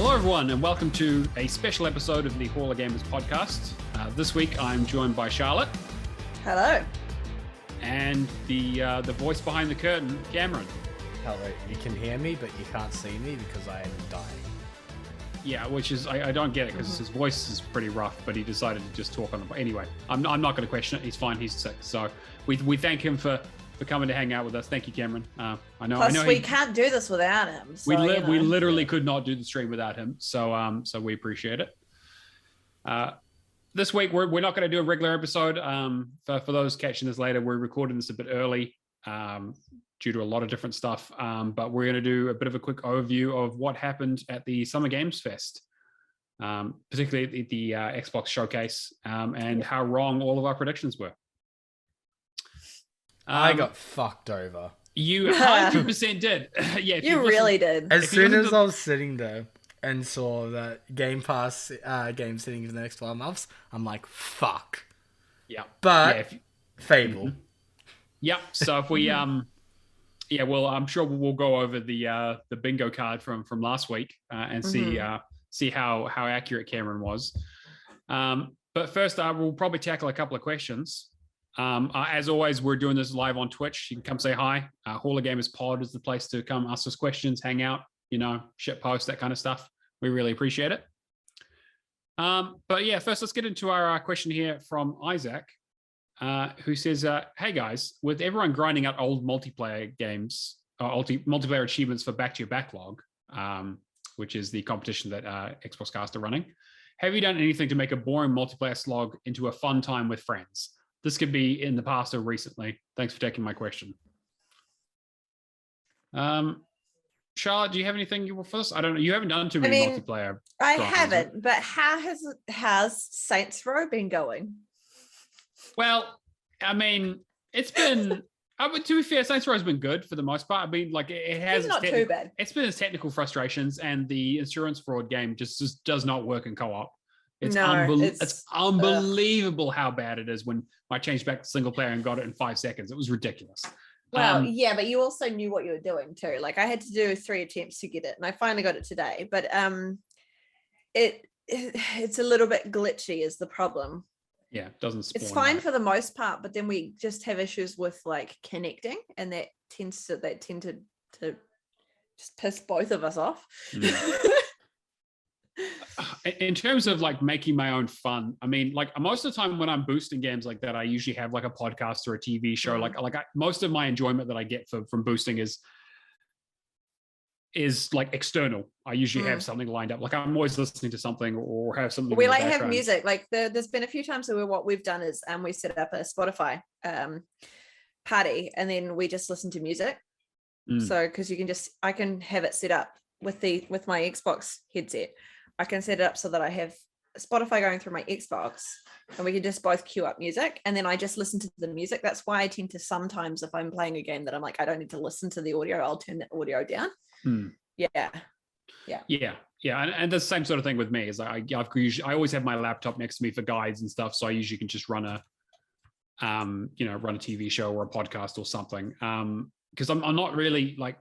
Hello, everyone, and welcome to a special episode of the Hall of Gamers podcast. This week, I'm joined by Charlotte. Hello. And the voice behind the curtain, Cameron. Hello. You can hear me, but you can't see me because I am dying. Yeah, which is, I don't get it because his voice is pretty rough, but he decided to just talk on the... Anyway, I'm not going to question it. He's fine. He's sick. So we thank him for coming to hang out with us. Thank you, Cameron. I know we can't do this without him. So, we literally could not do the stream without him. So we appreciate it. This week we're not going to do a regular episode. For those catching this later, we're recording this a bit early due to a lot of different stuff. But we're going to do a bit of a quick overview of what happened at the Summer Games Fest, particularly the Xbox Showcase, and how wrong all of our predictions were. I got fucked over. You 100% did. Yeah, you really did. As soon as I was sitting there and saw that Game Pass game sitting for the next 12 months, I'm like, fuck. Yeah. But Fable. Mm-hmm. Yep. So if we well, I'm sure we'll go over the bingo card from last week and see how accurate Cameron was. But first, we'll probably tackle a couple of questions. As always, we're doing this live on Twitch. You can come say hi. Hall of Gamers Pod is the place to come ask us questions, hang out, shit post, that kind of stuff. We really appreciate it. But yeah, first let's get into our question here from Isaac, who says, hey guys, with everyone grinding out old multiplayer games, multiplayer achievements for Back to Your Backlog, which is the competition that Xbox Cast are running, have you done anything to make a boring multiplayer slog into a fun time with friends? This could be in the past or recently. Thanks for taking my question. Charlotte, do you have anything you want first? I don't know. You haven't done too many multiplayer. I haven't, but how has Saints Row been going? Well, I mean, it's been... to be fair, Saints Row has been good for the most part. I mean, like it has... It's not too bad. It's been its technical frustrations, and the insurance fraud game just does not work in co-op. It's unbelievable how bad it is when I changed back to single player and got it in 5 seconds. It was ridiculous. Well, yeah, but you also knew what you were doing too. Like I had to do 3 attempts to get it, and I finally got it today. But it's a little bit glitchy is the problem. Yeah, it doesn't spawn. It's fine for the most part, but then we just have issues with like connecting, and that tends to just piss both of us off. In terms of like making my own fun, I mean, like most of the time when I'm boosting games like that, I usually have like a podcast or a TV show. Most of my enjoyment that I get from boosting is like external. I usually have something lined up. Like I'm always listening to something or have something. We like have music. Like there's been a few times where what we've done is we set up a Spotify party, and then we just listen to music. So because I can have it set up with my Xbox headset. I can set it up so that I have Spotify going through my Xbox, and we can just both queue up music, and then I just listen to the music. That's why I tend to sometimes, if I'm playing a game that I'm like, I don't need to listen to the audio, I'll turn the audio down. Yeah. And the same sort of thing with me is I always have my laptop next to me for guides and stuff, so I usually can just run a TV show or a podcast or something. Because I'm not really like.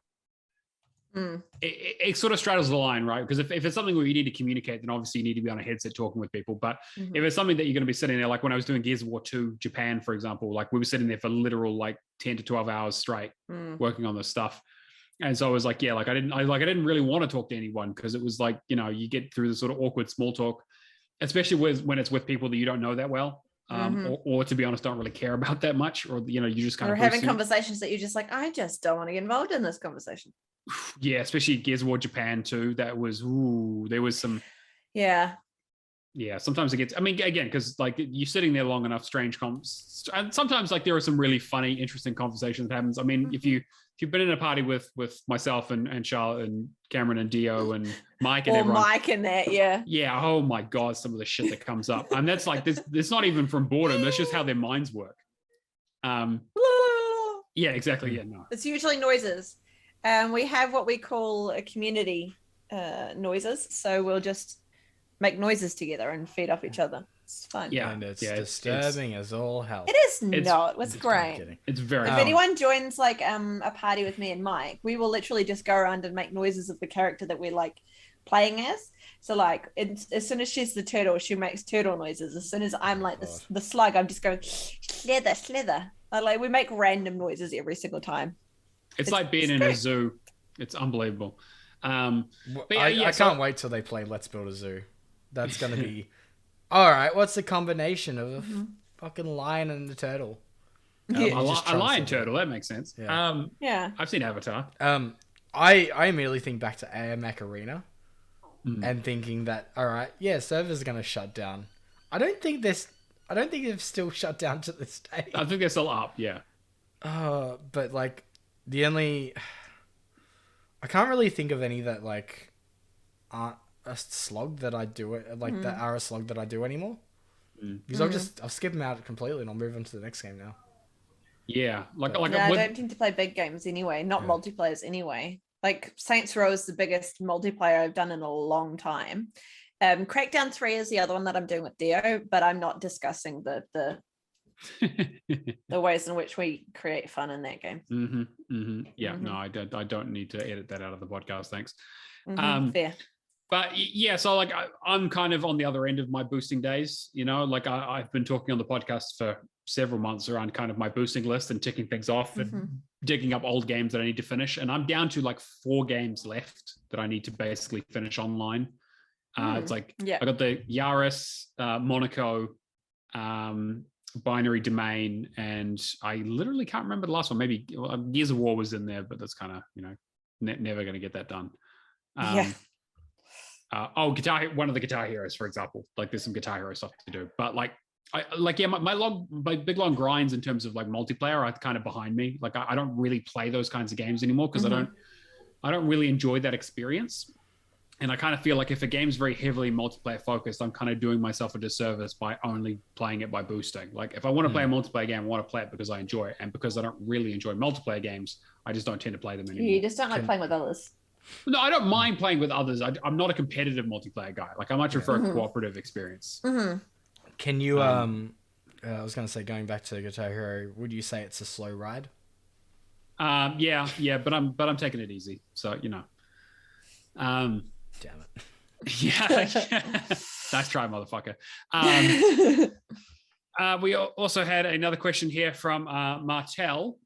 It sort of straddles the line, right? Because if it's something where you need to communicate, then obviously you need to be on a headset talking with people. But if it's something that you're going to be sitting there, like when I was doing Gears of War 2 Japan, for example, like we were sitting there for literal like 10 to 12 hours straight working on this stuff. And so I was like, I didn't really want to talk to anyone because it was like, you get through the sort of awkward small talk, especially when it's with people that you don't know that well. Or to be honest, don't really care about that much, or you just kind of having conversations that you're just like, I just don't want to get involved in this conversation. Yeah, especially Gears of War Japan too. That was there was some. Yeah. Sometimes it gets. I mean, again, because like you're sitting there long enough, and sometimes like there are some really funny, interesting conversations that happens. I mean, if you've been in a party with myself and Charlotte and Cameron and Dio and Mike and everyone. Mike and that, yeah. Yeah. Oh my God, some of the shit that comes up, and that's like this. It's not even from boredom. That's just how their minds work. Yeah, exactly. Yeah, no. It's usually noises. We have what we call a community noises, so we'll just make noises together and feed off each other. It's fun. Yeah, and it's disturbing as all hell. It is not. It's great. It's very. If anyone joins like a party with me and Mike, we will literally just go around and make noises of the character that we're like playing as. So like, as soon as she's the turtle, she makes turtle noises. As soon as I'm like the slug, I'm just going slither, slither. Like we make random noises every single time. It's like being in a zoo. It's unbelievable. I can't wait till they play Let's Build a Zoo. That's gonna be all right. What's the combination of a fucking lion and a turtle? A lion turtle. That makes sense. Yeah. I've seen Avatar. I immediately think back to Air Macarena and thinking that, all right, yeah, servers are going to shut down. I don't think they've still shut down to this day. I think they're still up, yeah. But like I can't really think of any that like aren't a slog that I do it like that are a slog that I do anymore. Because I'll skip them out completely and I'll move on to the next game now. Yeah, I don't tend to play big games anyway, not multiplayers anyway. Like Saints Row is the biggest multiplayer I've done in a long time. Crackdown 3 is the other one that I'm doing with Dio, but I'm not discussing the ways in which we create fun in that game. Yeah, no, I don't need to edit that out of the podcast. Thanks. Fair. But yeah, so like I'm kind of on the other end of my boosting days, like I've been talking on the podcast for several months around kind of my boosting list and ticking things off and digging up old games that I need to finish. And I'm down to like 4 games left that I need to basically finish online. It's like, I got the Yaris, Monaco, Binary Domain, and I literally can't remember the last one. Maybe Gears of War was in there, but that's kind of, never going to get that done. One of the Guitar Heroes, for example. Like there's some Guitar Hero stuff to do, but like my big long grinds in terms of like multiplayer are kind of behind me. Like I don't really play those kinds of games anymore because I don't really enjoy that experience. And I kind of feel like if a game's very heavily multiplayer focused, I'm kind of doing myself a disservice by only playing it by boosting. Like if I want to play a multiplayer game, I want to play it because I enjoy it. And because I don't really enjoy multiplayer games, I just don't tend to play them anymore. You just don't like playing with others. No, I don't mind playing with others. I'm not a competitive multiplayer guy. Like I much prefer a cooperative experience. Can you, I was going to say, going back to Guitar Hero, would you say it's a slow ride? Yeah, but I'm taking it easy. So, Damn it. Yeah. Nice try, motherfucker. We also had another question here from Martel.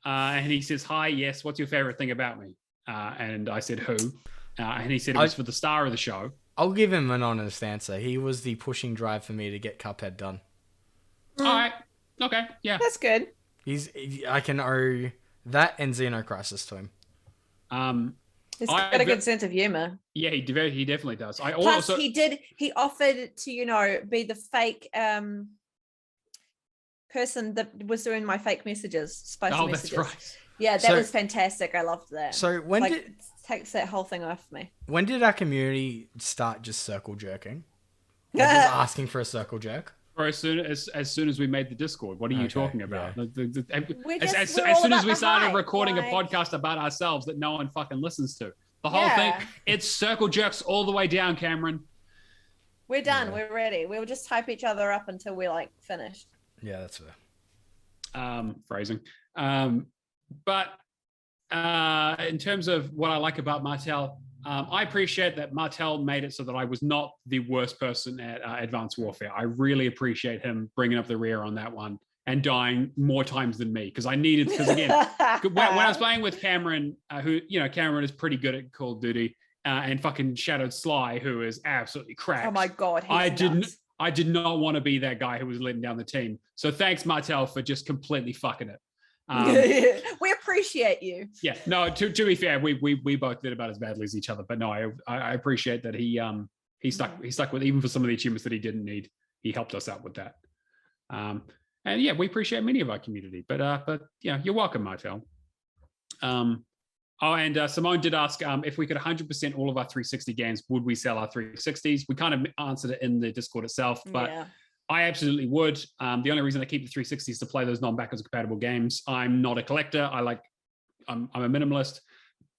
And he says, hi, yes, what's your favorite thing about me? And I said, who? And he said it was for the star of the show. I'll give him an honest answer. He was the pushing drive for me to get Cuphead done. All right. Okay. Yeah. That's good. I can owe that and Xenocrisis to him. He's got a good sense of humor. Yeah, he definitely does. Plus, he offered to, be the fake person that was doing my fake messages, spicy messages. That's right. Yeah, that was fantastic. I loved that. So it takes that whole thing off me. When did our community start just circle jerking? Like just asking for a circle jerk? Or as soon as we made the Discord. What are you talking about? Yeah. As soon as we started recording a podcast about ourselves that no one fucking listens to. The whole thing, it's circle jerks all the way down, Cameron. We're done. Yeah. We're ready. We'll just type each other up until we're like finished. Yeah, that's fair. Phrasing. But in terms of what I like about Martel, I appreciate that Martel made it so that I was not the worst person at Advanced Warfare. I really appreciate him bringing up the rear on that one and dying more times than me because again, when I was playing with Cameron, Cameron is pretty good at Call of Duty, and fucking Shadowed Sly, who is absolutely cracked. Oh my God, I did not want to be that guy who was letting down the team. So thanks, Martel, for just completely fucking it. We appreciate you. Yeah, no. To be fair, we both did about as badly as each other. But no, I appreciate that he stuck with, even for some of the achievements that he didn't need. He helped us out with that. And yeah, we appreciate many of our community. But yeah, you're welcome, Martel. And Simone did ask if we could 100% all of our 360 games, would we sell our 360s? We kind of answered it in the Discord itself, but I absolutely would. The only reason I keep the 360s is to play those non-backwards compatible games. I'm not a collector. I'm a minimalist.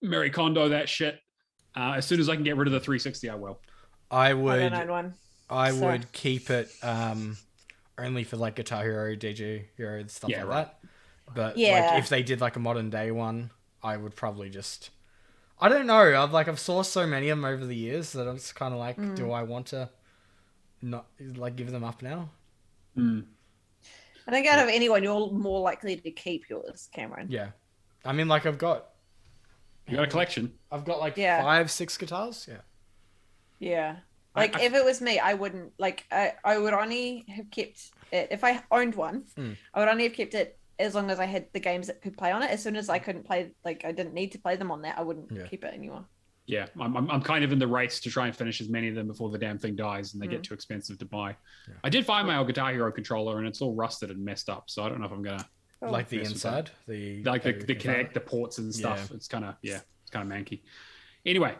Mary Kondo that shit. As soon as I can get rid of the 360, I will. I would. I don't own one. I would keep it only for like Guitar Hero, DJ Hero, and stuff like that. But like if they did like a modern day one, I would probably I don't know. I've saw so many of them over the years that I'm just kind of like, do I want to not like give them up now? I think out of anyone, you're more likely to keep yours, Cameron. Yeah, I mean, like I've got. You got a collection. I've got like 5-6 guitars. Yeah. Yeah. Like if it was me, I wouldn't like. I would only have kept it if I owned one. I would only have kept it as long as I had the games that could play on it. As soon as I couldn't play, like I didn't need to play them on that, I wouldn't keep it anymore. Yeah, I'm kind of in the race to try and finish as many of them before the damn thing dies and they get too expensive to buy. Yeah. I did find my old Guitar Hero controller and it's all rusted and messed up, so I don't know if I'm gonna like the inside, the connect, the ports and stuff. Yeah. It's kind of manky. Anyway,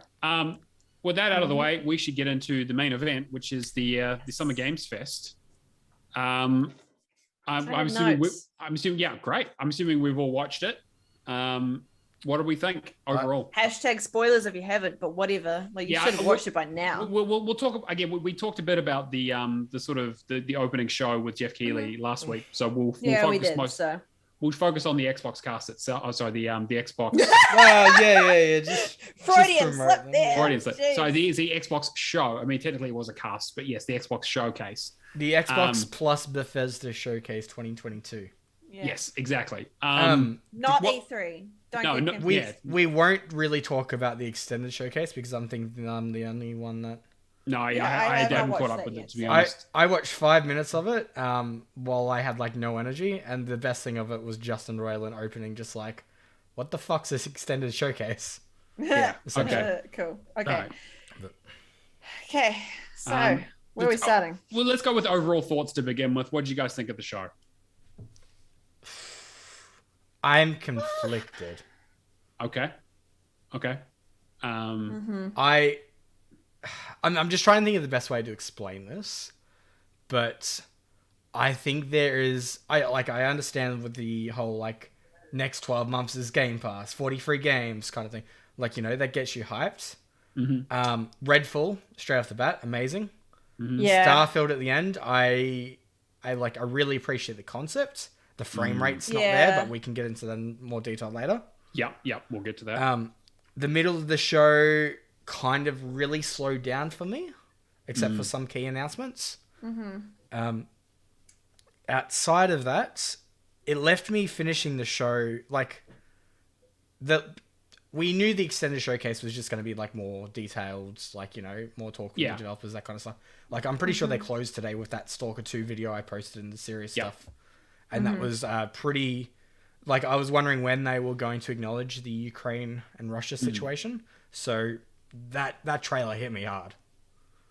with that out of the way, we should get into the main event, which is the Summer Games Fest. I'm assuming, yeah, great. I'm assuming we've all watched it. What do we think overall? Hashtag spoilers if you haven't, but whatever. Like you should have watched it by now. We'll talk again. We talked a bit about the sort of the opening show with Jeff Keighley last week, so we'll focus on the Xbox cast itself. Oh, sorry, the Xbox. Just Freudian slip there. Freudian slip. So the Xbox show. I mean, technically it was a cast, but yes, the Xbox showcase. The Xbox plus Bethesda showcase 2022. Yeah. Yes, exactly. Not E3. We won't really talk about the extended showcase because I'm thinking I'm the only one that. No, I haven't caught up with it, to be honest. I watched 5 minutes of it while I had like no energy, and the best thing of it was Justin Roiland opening just like, what the fuck's this extended showcase? Yeah. Okay. Cool. Okay. Right. Okay. So where are we starting? Well, let's go with overall thoughts to begin with. What did you guys think of the show? I'm conflicted. Okay. I'm just trying to think of the best way to explain this, but I think there is I understand with the whole like next 12 months is Game Pass, 43 games kind of thing. Like, you know, that gets you hyped. Redfall straight off the bat, amazing. Yeah. Starfield at the end, I really appreciate the concept. The frame rate's not there, but we can get into that in more detail later. Yeah, we'll get to that. The middle of the show kind of really slowed down for me, except for some key announcements. Outside of that, it left me finishing the show like we knew the extended showcase was just going to be like more detailed, like, you know, more talk with the developers, that kind of stuff. Like, I'm pretty sure they closed today with that Stalker 2 video I posted in the serious stuff. And that was pretty... Like, I was wondering when they were going to acknowledge the Ukraine and Russia situation. So that trailer hit me hard.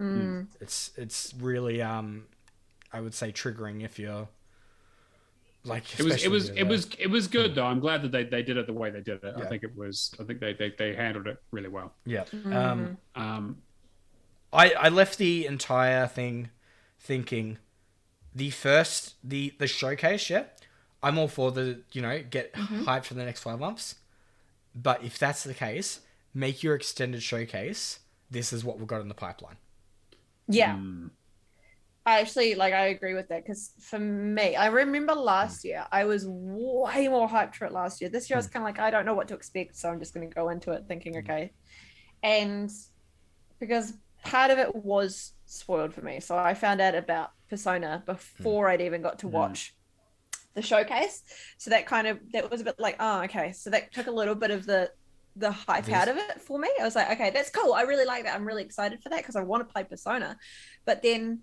It's really, I would say, triggering if you're... Like, it was good though. I'm glad that they did it the way they did it. Yeah. I think they handled it really well. Yeah. I left the entire thing thinking the showcase, I'm all for the, you know, get hyped for the next 12 months. But if that's the case, make your extended showcase. This is what we've got in the pipeline. Yeah. I actually, I agree with that, because for me, I remember last year, I was way more hyped for it last year. This year, I was kind of like, I don't know what to expect, so I'm just going to go into it thinking, okay. And because part of it was spoiled for me, so I found out about Persona before I'd even got to watch the showcase. So that was a bit like, oh, okay. So that took a little bit of the hype out of it for me. I was like, okay, that's cool. I really like that. I'm really excited for that because I want to play Persona. But then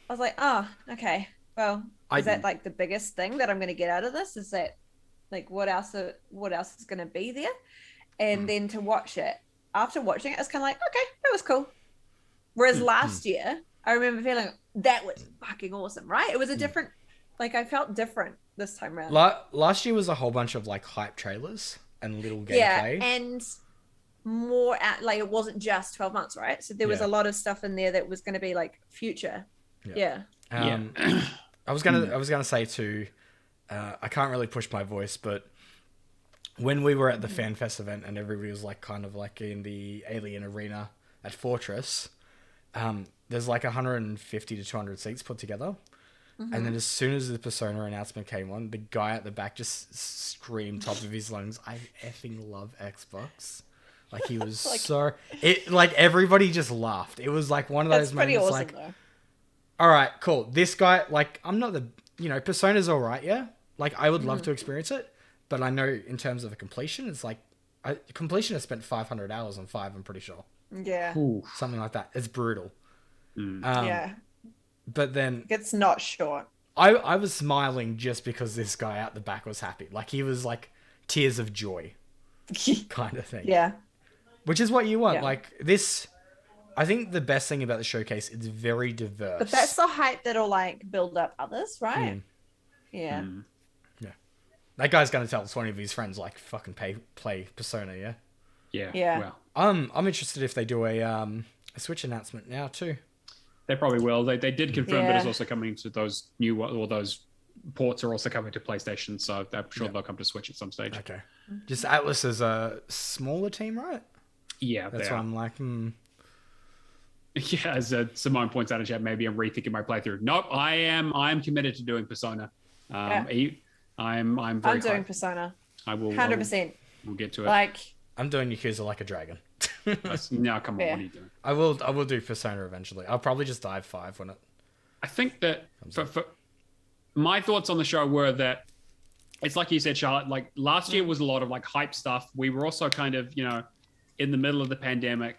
I was like, oh, okay. Well, is that like the biggest thing that I'm going to get out of this? Is that like what else is going to be there? And then to watch it, after watching it, I was kind of like, okay, that was cool. Whereas last year, I remember feeling that was fucking awesome, right? It was a different, I felt different this time around. Last year was a whole bunch of hype trailers and little gameplay. Yeah, and more it wasn't just 12 months, right? So there was a lot of stuff in there that was going to be future. Yeah. I was gonna say too, I can't really push my voice, but when we were at the FanFest event and everybody was kind of in the Alien Arena at Fortress, there's 150 to 200 seats put together. And then as soon as the Persona announcement came on, the guy at the back just screamed top of his lungs, I effing love Xbox. Like he was Like- like everybody just laughed. It was like one of those That's pretty moments awesome, like, though. all right, cool. This guy, like, I'm not Persona's all right, yeah. Like, I would Mm-hmm. love to experience it, but I know in terms of a completion, it's like, completion has spent 500 hours on 5, I'm pretty sure. Yeah. Ooh. Something like that. It's brutal. Yeah. But then It's not short. I was smiling just because this guy out the back was happy. Like, he was like tears of joy kind of thing. Yeah. Which is what you want. Yeah. Like, this, I think the best thing about the showcase, it's very diverse. But that's the hype that'll like build up others, right? Mm. Yeah. Yeah. That guy's going to tell 20 of his friends, like, fucking play Persona, yeah? Yeah. Yeah. Well, I'm interested if they do a Switch announcement now, too. they probably will. They did confirm that it's Yeah. also coming to those new, or those ports are also coming to PlayStation. So I'm sure they'll come to Switch at some stage. Okay. Just Atlas is a smaller team, right? Yeah. That's why I'm like, Yeah, as Simone points out in chat, maybe I'm rethinking my playthrough. Nope, I am committed to doing Persona. I'm very I'm doing hyped. Persona. I will 100%. We'll get to it. Like, I'm doing Yakuza Like a Dragon. No, come on, Yeah. what are you doing? I will do Persona eventually. I'll probably just dive 5 when it. I think that for my thoughts on the show were that it's like you said, Charlotte, like last year was a lot of like hype stuff. We were also kind of, in the middle of the pandemic,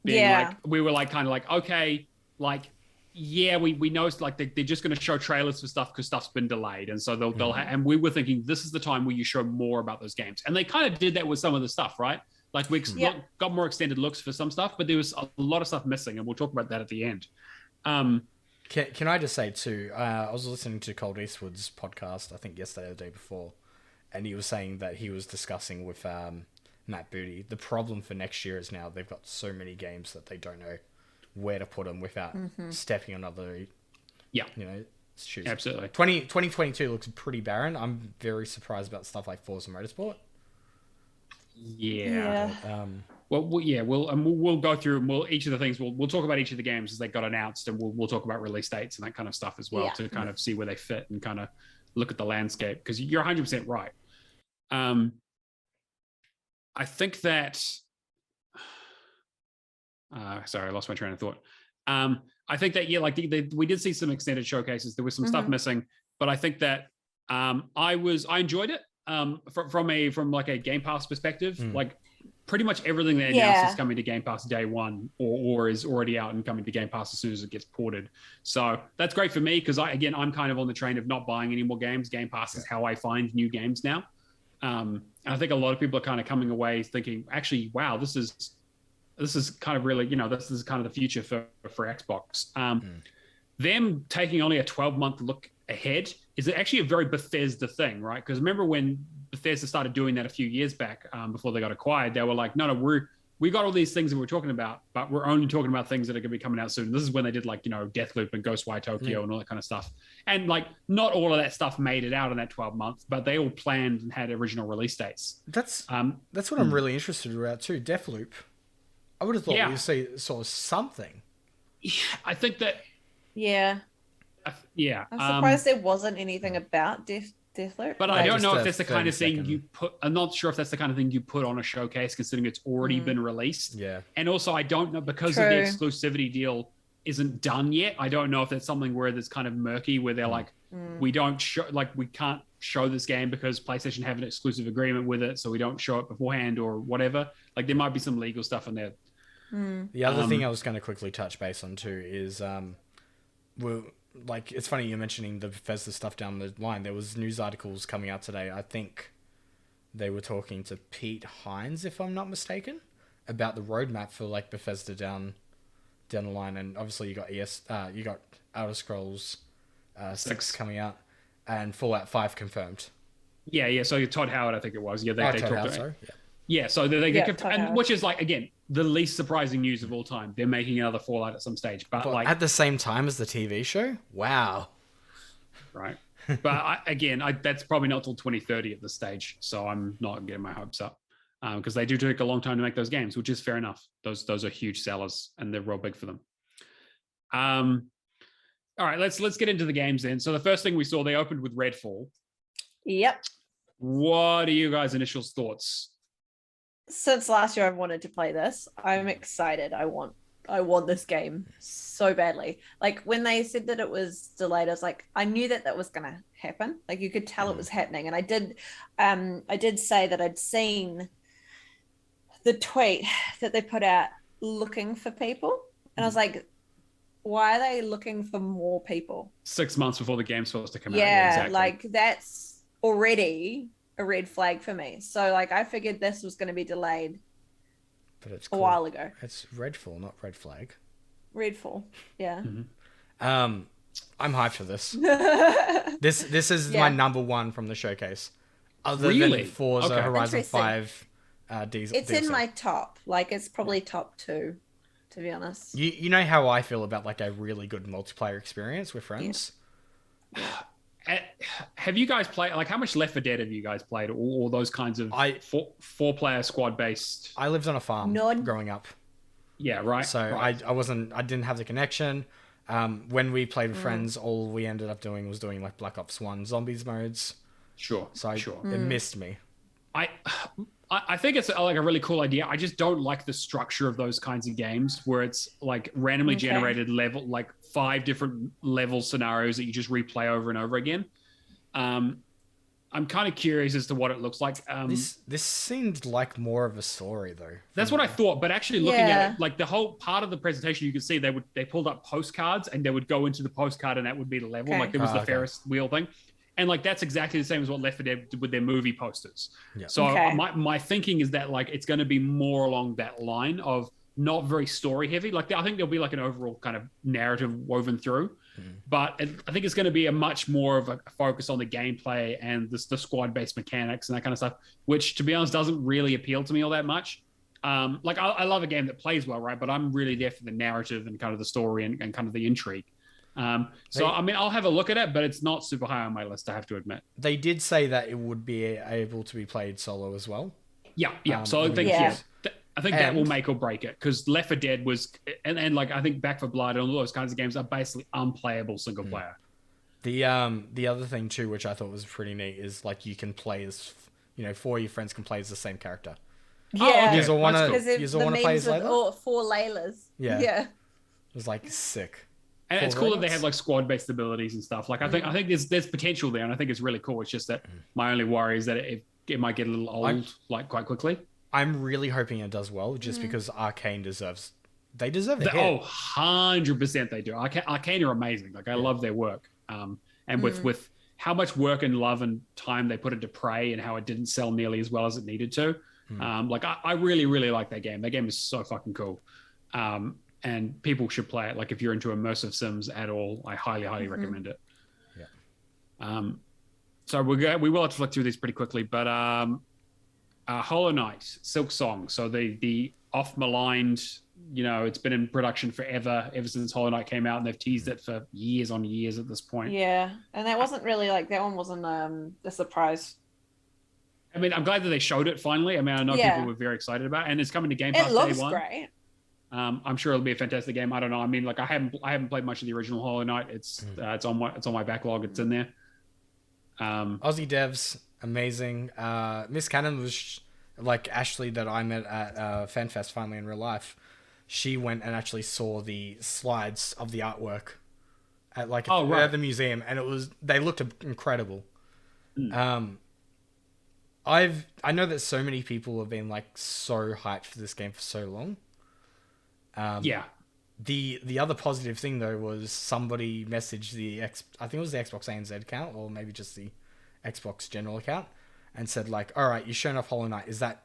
being like, we were like kind of like, okay, like, yeah, we know like they're just going to show trailers for stuff because stuff's been delayed. And so they'll and we were thinking this is the time where you show more about those games. And they kind of did that with some of the stuff, right? Like we got more extended looks for some stuff, but there was a lot of stuff missing. And we'll talk about that at the end. Can I just say too? I was listening to Cold Eastwood's podcast, I think yesterday or the day before, and he was saying that he was discussing with Matt Booty. The problem for next year is now they've got so many games that they don't know where to put them without stepping on other, shoes. Absolutely. 2022 looks pretty barren. I'm very surprised about stuff like Forza Motorsport. Yeah. We'll go through each of the things. We'll talk about each of the games as they got announced, and we'll talk about release dates and that kind of stuff as well to kind of see where they fit and kind of look at the landscape, because you're 100% right. I think that sorry, I lost my train of thought. I think that we did see some extended showcases. There was some stuff missing, but I think that I enjoyed it from like a Game Pass perspective. Like pretty much everything they announced is coming to Game Pass day one, or is already out and coming to Game Pass as soon as it gets ported. So that's great for me because I'm kind of on the train of not buying any more games. Game Pass is how I find new games now. And I think a lot of people are kind of coming away thinking, actually, wow, this is kind of really, this is kind of the future for Xbox. Them taking only a 12-month look ahead is actually a very Bethesda thing, right? Because remember when Bethesda started doing that a few years back before they got acquired, they were like, no, we got all these things that we're talking about, but we're only talking about things that are going to be coming out soon. This is when they did like, Deathloop and Ghostwire Tokyo and all that kind of stuff. And like, not all of that stuff made it out in that 12 months, but they all planned and had original release dates. That's what I'm really interested about too. Deathloop. I would have thought we'd see sort of something. Yeah, I think that. Yeah. Yeah. I'm surprised there wasn't anything about Deathloop. But I don't know if that's the kind of thing you put. I'm not sure if that's the kind of thing you put on a showcase, considering it's already been released. Yeah. And also, I don't know, because of the exclusivity deal isn't done yet. I don't know if that's something where there's kind of murky, where they're like, we can't show this game because PlayStation have an exclusive agreement with it, so we don't show it beforehand or whatever. Like there might be some legal stuff in there. The other thing I was going to quickly touch base on too is, it's funny you're mentioning the Bethesda stuff down the line. There was news articles coming out today. I think they were talking to Pete Hines, if I'm not mistaken, about the roadmap for like Bethesda down the line. And obviously you got Elder Scrolls 6 coming out and Fallout 5 confirmed. Yeah. So Todd Howard, I think it was. Yeah, they Todd talked. Howard, sorry. Yeah, so they get, and which is like, again, the least surprising news of all time. They're making another Fallout at some stage, but like at the same time as the TV show. Wow. Right. But that's probably not till 2030 at this stage. So I'm not getting my hopes up because they do take a long time to make those games, which is fair enough. Those are huge sellers and they're real big for them. All right, let's get into the games then. So the first thing we saw, they opened with Redfall. Yep. What are you guys' initial thoughts? since last year I've wanted to play this. I'm excited. I want this game so badly. Like when they said that it was delayed, I was like, I knew that that was gonna happen. Like you could tell it was happening. And I did say that I'd seen the tweet that they put out looking for people. And I was like, why are they looking for more people? 6 months before the game's supposed to come out. Yeah, Exactly. like that's already a red flag for me. So like I figured this was going to be delayed But it's a while ago. It's Redfall, not Red Flag. Redfall, yeah. I'm hyped for this. This is my number one from the showcase. Other than Forza Horizon 5 It's in my top. Like it's probably top 2, to be honest. You know how I feel about like a really good multiplayer experience with friends? Have you guys played, like, how much Left 4 Dead have you guys played? Or those kinds of four-player squad-based? I lived on a farm growing up. Yeah, right. So right. I didn't have the connection. When we played with friends, all we ended up doing was doing like Black Ops 1 zombies modes. Sure, So it missed me. I think it's like a really cool idea. I just don't like the structure of those kinds of games where it's like randomly generated level, like 5 different level scenarios that you just replay over and over again. I'm kind of curious as to what it looks like. This seemed like more of a story though. That's what I thought, but actually looking at it, like the whole part of the presentation, you could see they pulled up postcards and they would go into the postcard and that would be the level. Like there was the Ferris wheel thing. And like that's exactly the same as what Left 4 Dead did with their movie posters. Yeah. So my thinking is that like it's going to be more along that line of not very story heavy. Like I think there'll be like an overall kind of narrative woven through, but I think it's going to be a much more of a focus on the gameplay and the squad based mechanics and that kind of stuff, which to be honest doesn't really appeal to me all that much. Like I love a game that plays well, right? But I'm really there for the narrative and kind of the story and kind of the intrigue. I mean, I'll have a look at it, but it's not super high on my list, I have to admit. They did say that it would be able to be played solo as well. Yeah. So I think that will make or break it, because Left 4 Dead was, and like I think Back 4 Blood and all those kinds of games are basically unplayable single player. The other thing too, which I thought was pretty neat, is like you can play as, 4 of your friends can play as the same character. Yeah, you all want to play as Layla? 4 Laylas. Yeah. It was like sick. And it's cool that they have like squad-based abilities and stuff. Like I think there's potential there, and I think it's really cool. It's just that my only worry is that it might get a little old like quite quickly. I'm really hoping it does well, just because Arcane deserves a hit. 100% they do. Arcane are amazing. Like I love their work. And with how much work and love and time they put into Prey and how it didn't sell nearly as well as it needed to. Like I really, really like that game. That game is so fucking cool. And people should play it. Like if you're into immersive sims at all, I highly, highly recommend it. Yeah. So we will have to flick through these pretty quickly, but Hollow Knight, Silk Song. So the off maligned, it's been in production forever, ever since Hollow Knight came out, and they've teased it for years on years at this point. Yeah, and that wasn't really like that one wasn't a surprise. I mean, I'm glad that they showed it finally. I mean, I know people were very excited about it, and it's coming to Game Pass day one. It looks great. I'm sure it'll be a fantastic game. I don't know. I mean, like I haven't played much of the original Hollow Knight. It's on my backlog. It's in there. Aussie devs, amazing. Miss Cannon was like Ashley that I met at FanFest finally in real life. She went and actually saw the slides of the artwork at like at the museum, and they looked incredible. I know that so many people have been like so hyped for this game for so long. The other positive thing though was somebody messaged I think it was the Xbox ANZ account, or maybe just the Xbox general account, and said like, all right, you're showing off Hollow Knight. Is that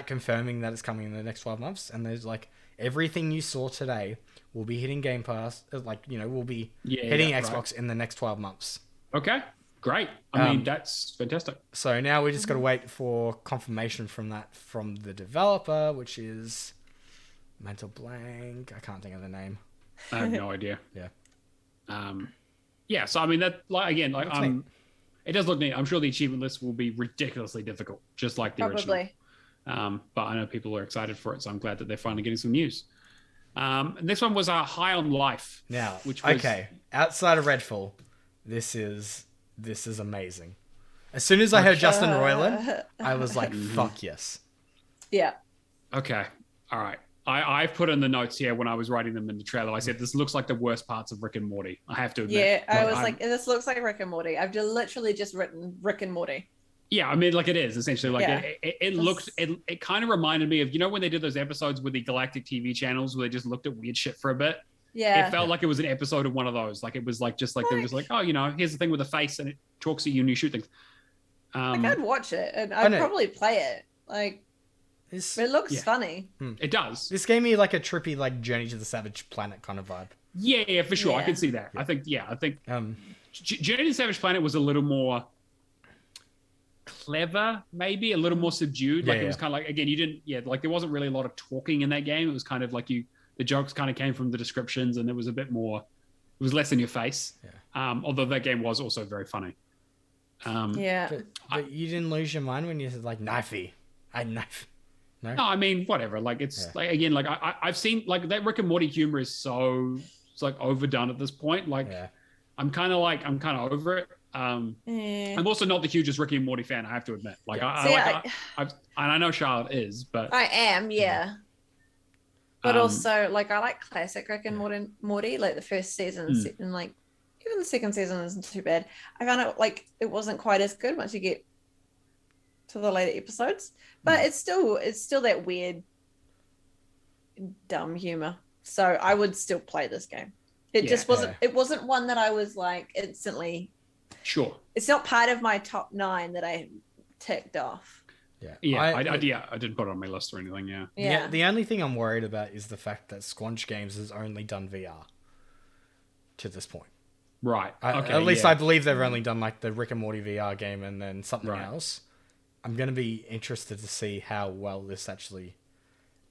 confirming that it's coming in the next 12 months? And there's like, everything you saw today will be hitting Game Pass, will be hitting Xbox in the next 12 months. Okay, great. I mean, that's fantastic. So now we just got to wait for confirmation from the developer, which is mental blank. I can't think of the name. I have no idea. Yeah. So I mean that, like, again, like it does look neat. I'm sure the achievement list will be ridiculously difficult, just like the original. But I know people are excited for it, so I'm glad that they're finally getting some news. This one was High on Life. Now, outside of Redfall, this is amazing. As soon as I heard Justin Roiland, I was like, fuck yes. Yeah. Okay. All right. I've put in the notes here when I was writing them in the trailer. I said this looks like the worst parts of Rick and Morty. I have to admit. Yeah, I was like, this looks like Rick and Morty. I've literally just written Rick and Morty. Yeah, I mean, like it is essentially like Yeah. it looked. It kind of reminded me of when they did those episodes with the galactic TV channels where they just looked at weird shit for a bit. Yeah. It felt like it was an episode of one of those. Like it was like just like they were just like, oh, here's the thing with the face and it talks at you and you shoot things. Like I'd watch it and I'd probably play it. Like it looks funny. It does. This gave me like a trippy like Journey to the Savage Planet kind of vibe. Yeah, for sure. Yeah. I can see that. I think Journey to the Savage Planet was a little more clever, maybe a little more subdued. Like it was kind of like, again, you didn't, like there wasn't really a lot of talking in that game. It was kind of like the jokes kind of came from the descriptions and it was a bit more, it was less in your face. Yeah. Although that game was also very funny. But you didn't lose your mind when you said like knifey. I knife. No, I mean, whatever. Like it's like, again, like I've seen like that Rick and Morty humor is it's like overdone at this point. Like I'm kind of over it. I'm also not the hugest Rick and Morty fan, I have to admit. Like I know Charlotte is, but I am, yeah. But also, like I like classic Rick and Morty, like the first season, and like even the second season isn't too bad. I found it like it wasn't quite as good once you get to the later episodes, but it's still that weird, dumb humor. So I would still play this game. It just wasn't. It wasn't one that I was like instantly. Sure. It's not part of my top 9 that I ticked off. I didn't put it on my list or anything. Yeah. The only thing I'm worried about is the fact that Squanch Games has only done VR to this point. Right. Okay. At least I believe they've only done like the Rick and Morty VR game and then something else. I'm going to be interested to see how well this actually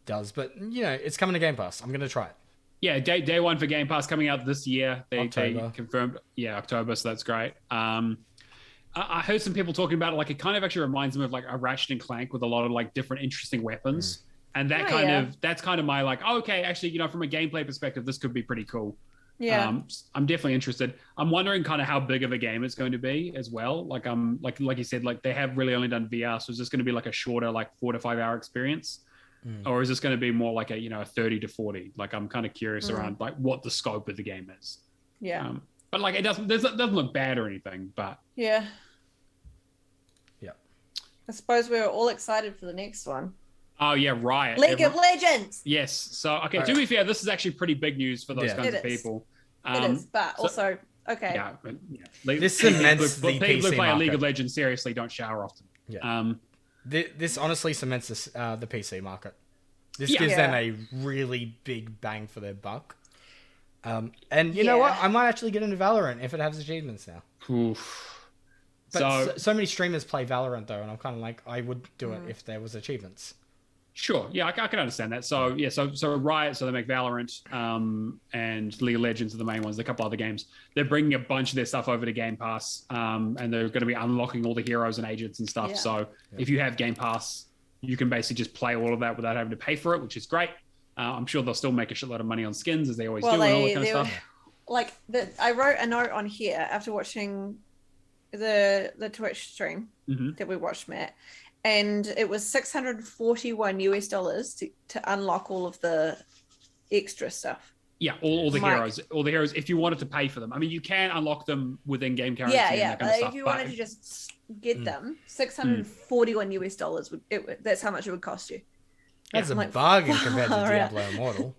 does. But, it's coming to Game Pass. I'm going to try it. Yeah, day one for Game Pass coming out this year. They confirmed, October, so that's great. I heard some people talking about it, like it kind of actually reminds them of like a Ratchet and Clank with a lot of like different interesting weapons. And that that's kind of my like, okay, actually, from a gameplay perspective, this could be pretty cool. Yeah. I'm definitely interested. I'm wondering kind of how big of a game it's going to be as well. Like like you said, like they have really only done VR, so is this going to be like a shorter, like 4 to 5 hour experience? Or is this going to be more like a 30 to 40? Like I'm kind of curious around like what the scope of the game is. Yeah. But like it doesn't look bad or anything. But yeah. I suppose we're all excited for the next one. Oh yeah, Riot. League of Legends. Yes. So to be fair, this is actually pretty big news for those kinds of people. It is, but also okay. Yeah. This cements the people PC who play market. League of Legends seriously don't shower often. Yeah. This honestly cements the PC market. This gives them a really big bang for their buck. And you know what? I might actually get into Valorant if it has achievements now. Oof. But so many streamers play Valorant though, and I'm kind of like, I would do it if there was achievements. Sure. Yeah, I can understand that. So so Riot, so they make Valorant, and League of Legends are the main ones. A couple other games. They're bringing a bunch of their stuff over to Game Pass, and they're going to be unlocking all the heroes and agents and stuff. Yeah. So if you have Game Pass, you can basically just play all of that without having to pay for it, which is great. I'm sure they'll still make a shitload of money on skins as they always do and all that kind of stuff. Like I wrote a note on here after watching the Twitch stream that we watched, Matt. And it was $641 to unlock all of the extra stuff. Yeah, all the heroes. All the heroes, if you wanted to pay for them. I mean, you can unlock them within game currency and that kind of stuff. If you wanted to just get them, $641 that's how much it would cost you. That's a bargain compared to Diablo Immortal.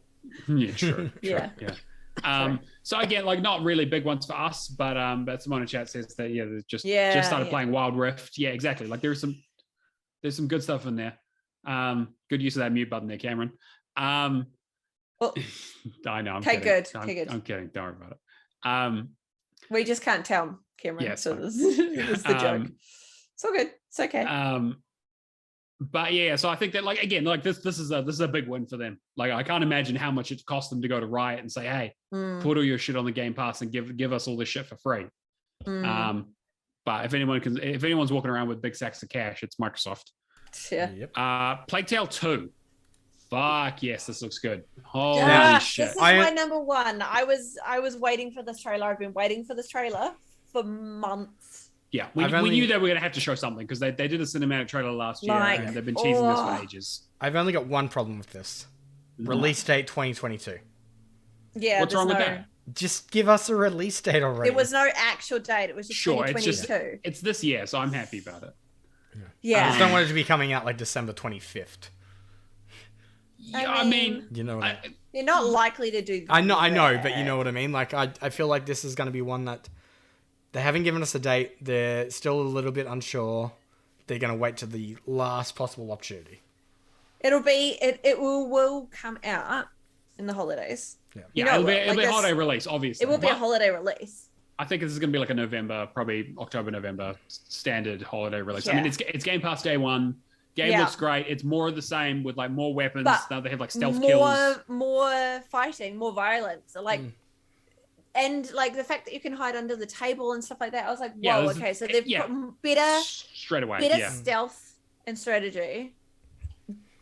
Yeah, true. Yeah. So again, like not really big ones for us, but Simona Chat says that they just started playing Wild Rift. Yeah, exactly. Like there's some good stuff in there. Good use of that mute button there, Cameron. Well, I know. I'm kidding. I'm kidding. Don't worry about it. We just can't tell, Cameron. Yeah, so this is the joke. It's all good. It's okay. But yeah, so I think that like again, like this is a big win for them. Like I can't imagine how much it cost them to go to Riot and say, hey, put all your shit on the Game Pass and give us all this shit for free. But if anyone's walking around with big sacks of cash, it's Microsoft. Yeah. Yep. Plague Tale 2. Fuck yes, this looks good. Holy shit. This is my number one. I was waiting for this trailer. I've been waiting for this trailer for months. Yeah, we knew that we were going to have to show something because they did a cinematic trailer last year and they've been teasing this for ages. I've only got one problem with this. Release date 2022. Yeah, what's wrong with that? Just give us a release date already. There was no actual date. It was just 2022. It's this year, so I'm happy about it. Yeah. I just don't want it to be coming out like December 25th. Yeah, I mean, you know what they're not likely to do I know, but you know what I mean? Like, I feel like this is going to be one that they haven't given us a date. They're still a little bit unsure. They're going to wait to the last possible opportunity. It will come out in the holidays. Yeah, it'll be a holiday release, obviously. It will be a holiday release. I think this is going to be like a November, probably October, November standard holiday release. Yeah. I mean, it's Game Pass day one. Game looks great. It's more of the same with like more weapons. Now they have like stealth kills. More fighting, more violence. Like, and like the fact that you can hide under the table and stuff like that. I was like, whoa, okay. So they've got better stealth and strategy,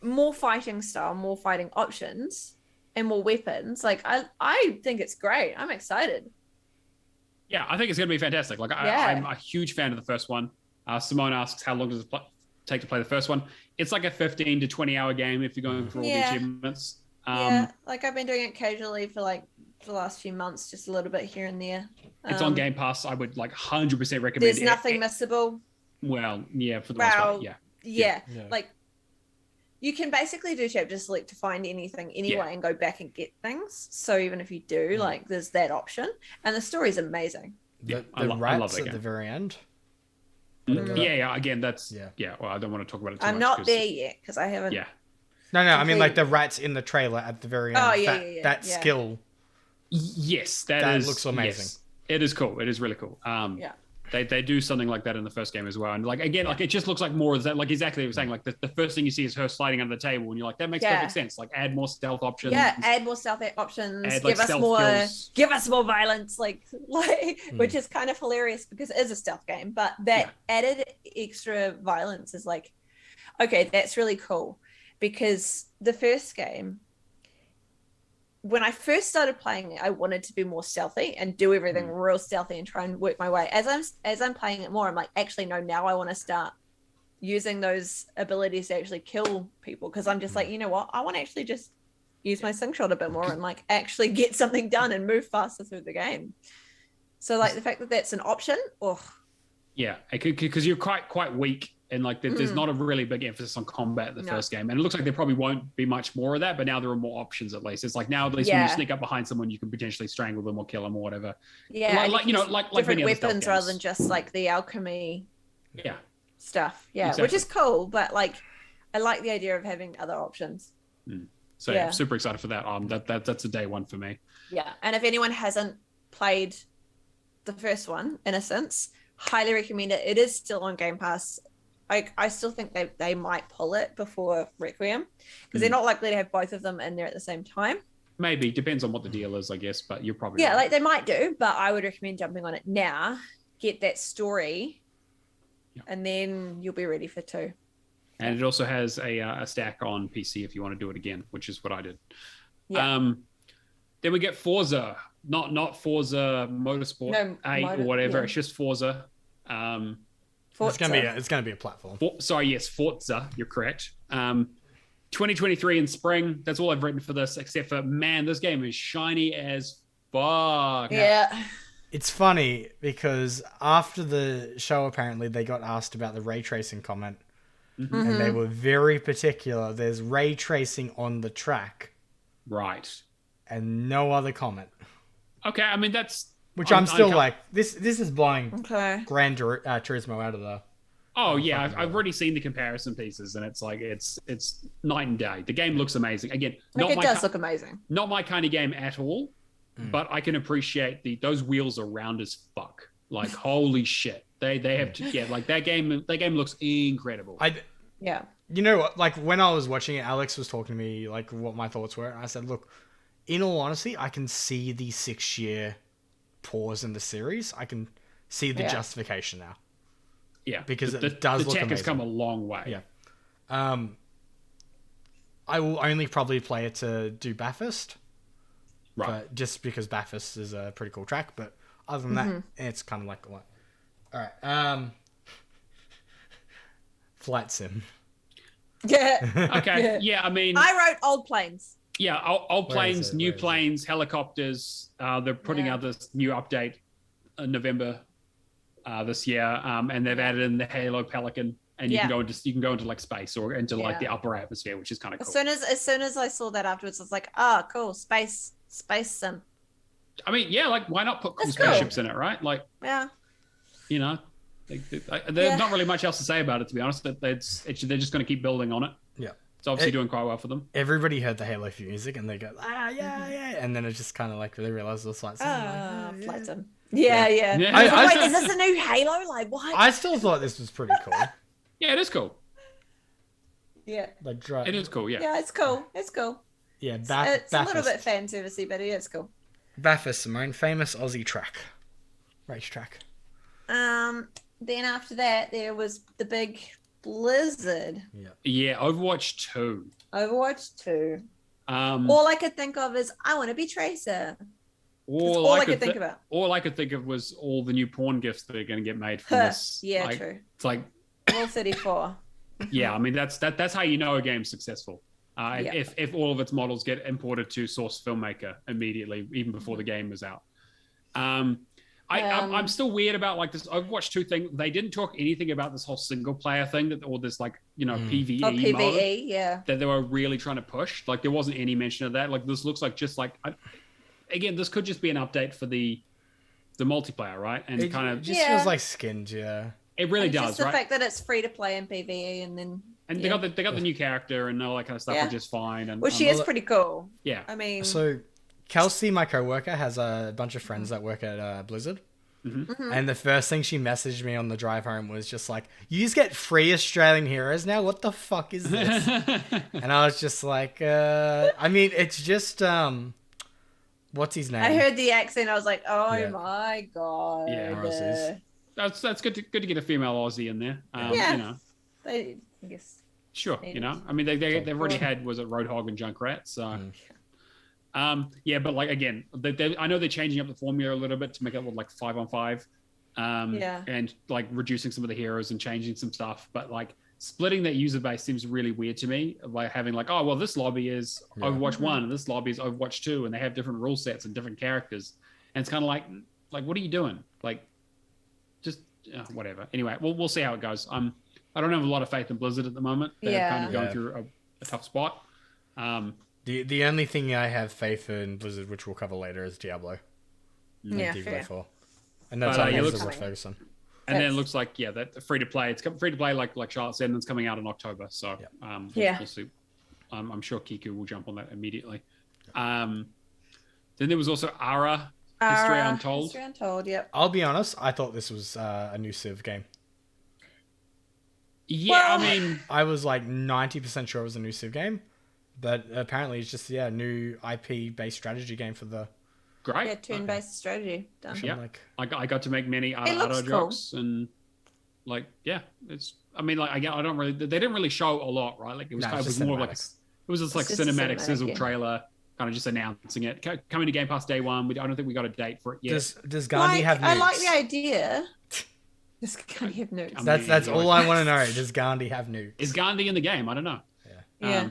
more fighting style, more fighting options, and more weapons. Like, I think it's great. I'm excited. Yeah, I think it's going to be fantastic. Like, I'm a huge fan of the first one. Simone asks, how long does it take to play the first one? It's like a 15 to 20 hour game if you're going for all the achievements. Like I've been doing it casually for like the last few months, just a little bit here and there. It's on Game Pass. I would like 100% recommend it. There's nothing missable. Well, yeah, for the most part, yeah. Like, you can basically do chapter select to find anything anyway and go back and get things. So even if you do, like, there's that option. And the story's amazing. The rats at the very end. Yeah. Again, that's well, I don't want to talk about it too much. I'm not there yet because I haven't. Yeah. No. I mean, like the rats in the trailer at the very end. Oh That skill. Yes, that looks amazing. Yes, it is cool. It is really cool. They do something like that in the first game as well, and like again, like it just looks like more of that. Like exactly what you're saying. Like the first thing you see is her sliding under the table, and you're like, that makes perfect sense. Like add more stealth options. Yeah, add more stealth options. Add, give like, us more violence. Like which is kind of hilarious because it is a stealth game, but that added extra violence is like, okay, that's really cool because the first game, when I first started playing it, I wanted to be more stealthy and do everything real stealthy and try and work my way. As I'm playing it more, I'm like, actually, no, now I want to start using those abilities to actually kill people because I'm just like, you know what? I want to actually just use my slingshot a bit more and like actually get something done and move faster through the game. So like the fact that that's an option, yeah, because you're quite weak. And like there's not a really big emphasis on combat in the first game. And it looks like there probably won't be much more of that, but now there are more options at least. It's like now at least when you sneak up behind someone, you can potentially strangle them or kill them or whatever. Yeah. Like different weapons rather than just like the alchemy stuff. Yeah. Exactly. Which is cool, but like I like the idea of having other options. So super excited for that. That's a day one for me. Yeah. And if anyone hasn't played the first one, Innocence, highly recommend it. It is still on Game Pass. I still think they might pull it before Requiem because they're not likely to have both of them in there at the same time. Maybe. Depends on what the deal is, I guess, but you're probably right. Like they might do, but I would recommend jumping on it now, get that story, and then you'll be ready for 2. And it also has a stack on PC if you want to do it again, which is what I did. Yeah. Then we get Forza, not Forza Motorsport 8 or whatever. Yeah. It's just Forza. It's gonna be a platform. Forza. You're correct. 2023 in spring. That's all I've written for this, except for man, this game is shiny as fuck. Yeah. It's funny because after the show, apparently they got asked about the ray tracing comment, and they were very particular. There's ray tracing on the track, right, and no other comment. Okay, I mean that's. Which I'm still like, this is blowing Gran Turismo out of there. Oh yeah, I've already seen the comparison pieces, and it's like it's night and day. The game looks amazing. Again, it does look amazing. Not my kind of game at all, but I can appreciate those wheels are round as fuck. Like holy shit, they have to like that game. That game looks incredible. You know what? Like when I was watching it, Alex was talking to me like what my thoughts were, and I said, look, in all honesty, I can see the 6-year pause in the series. I can see the justification now. Yeah, because it does look amazing. The tech has come a long way. Yeah. I will only probably play it to do Bathurst. Right. Just because Bathurst is a pretty cool track, but other than that, it's kind of like what All right. Flight sim. Yeah. Okay. Yeah. I mean, I wrote Old Planes. yeah, old Where is planes, it? new Where is it? planes, helicopters. They're putting Yeah. out this new update in November this year, and they've added in the Halo Pelican, and you Yeah. can go into like space or into like the Yeah. upper atmosphere, which is kind of cool. As soon as I saw that afterwards, I was like, oh, cool, space sim. I mean, yeah, like why not put cool That's cool. spaceships in it, right? Like, Yeah. you know, there's not really much else to say about it, to be honest. They're just going to keep building on it. Yeah. It's obviously doing quite well for them. Everybody heard the Halo music and they go, yeah. And then it just kind of like they realized it was Flight Sim. Flight sim. Yeah. Yeah. Wait, is this a new Halo? Like, what? I still thought this was pretty cool. Yeah, it is cool. Yeah. Like, It is cool, yeah. Yeah, it's cool. It's cool. Yeah, It's a little bit fan servicey, but yeah, it's cool. Bathurst, Simone, famous Aussie racetrack. Then after that, there was the big Blizzard. Yeah, Overwatch 2. Overwatch 2. Um, All I could think of is, I want to be Tracer. That's all I could think about. All I could think of was all the new porn gifts that are going to get made from this. Yeah, like, true. It's like, Rule 34. yeah, I mean that's how you know a game's successful. Yeah. If all of its models get imported to Source Filmmaker immediately, even before the game is out. I'm still weird about like this Overwatch 2 thing. They didn't talk anything about this whole single player thing or this like, PvE PvE, mode yeah. that they were really trying to push. Like there wasn't any mention of that. Like this looks like just like, again, this could just be an update for the multiplayer, right? And It kind of just feels like skinned, yeah. It really And does, just the right? fact that it's free to play in PvE and then And they got the new character and all that kind of stuff, Yeah. which is fine. And she is pretty cool. Yeah. I mean, So, Kelsey, my coworker, has a bunch of friends that work at Blizzard. Mm-hmm. And the first thing she messaged me on the drive home was just like, "You just get free Australian heroes now? What the fuck is this?" And I was just like, I mean, it's just what's his name? I heard the accent. I was like, oh Yeah. my god. Yeah. Aussies. That's good to get a female Aussie in there. Yeah. You know, I guess. sure. You know, I mean, they've already had, was it Roadhog and Junkrat? So, yeah, but like again, I know they're changing up the formula a little bit to make it look like 5-on-5, and like reducing some of the heroes and changing some stuff. But like splitting that user base seems really weird to me. Like having like, oh well, this lobby is Overwatch 1 and this lobby is Overwatch 2, and they have different rule sets and different characters, and it's kind of like what are you doing? Like, just whatever. Anyway, we'll see how it goes. I don't have a lot of faith in Blizzard at the moment. They're kind of going through a tough spot. The only thing I have faith in Blizzard, which we'll cover later, is Diablo. Yeah, Diablo fair. 4. And that's But, all it Blizzard looks- will focus on. And then it looks like that free to play. It's free to play like Charlotte said, and it's coming out in October. So we'll see. I'm sure Kiku will jump on that immediately. Then there was also Ara History Untold. History Untold, yep. I'll be honest, I thought this was a new Civ game. Yeah, Well- I mean, I was like 90% sure it was a new Civ game, but apparently it's just a new IP-based strategy game for the. great. Yeah, turn-based strategy. Done. Yeah. Like, I got to make many It auto looks cool. jokes and like it's. I mean, like I don't really. They didn't really show a lot, right? Like it was No, kind it's of just more like cinematics. it was just like It's just a cinematic cinematic, sizzle yeah. trailer, kind of just announcing it coming to Game Pass day one. I don't think we got a date for it yet. does Gandhi have nukes? I like the idea. This can't have nukes. I mean, That's all I want to know. Does Gandhi have nukes? Is Gandhi in the game? I don't know. Yeah.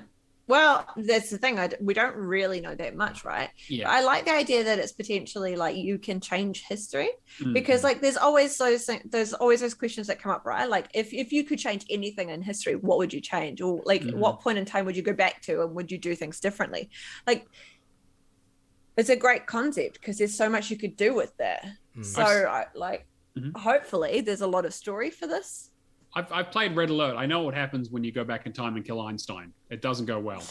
Well, that's the thing. We don't really know that much, right? Yeah. But I like the idea that it's potentially like you can change history Mm. because like there's always those questions that come up, right? Like if you could change anything in history, what would you change? Or like what point in time would you go back to, and would you do things differently? Like it's a great concept because there's so much you could do with that. So hopefully there's a lot of story for this. I've played Red Alert. I know what happens when you go back in time and kill Einstein. It doesn't go well,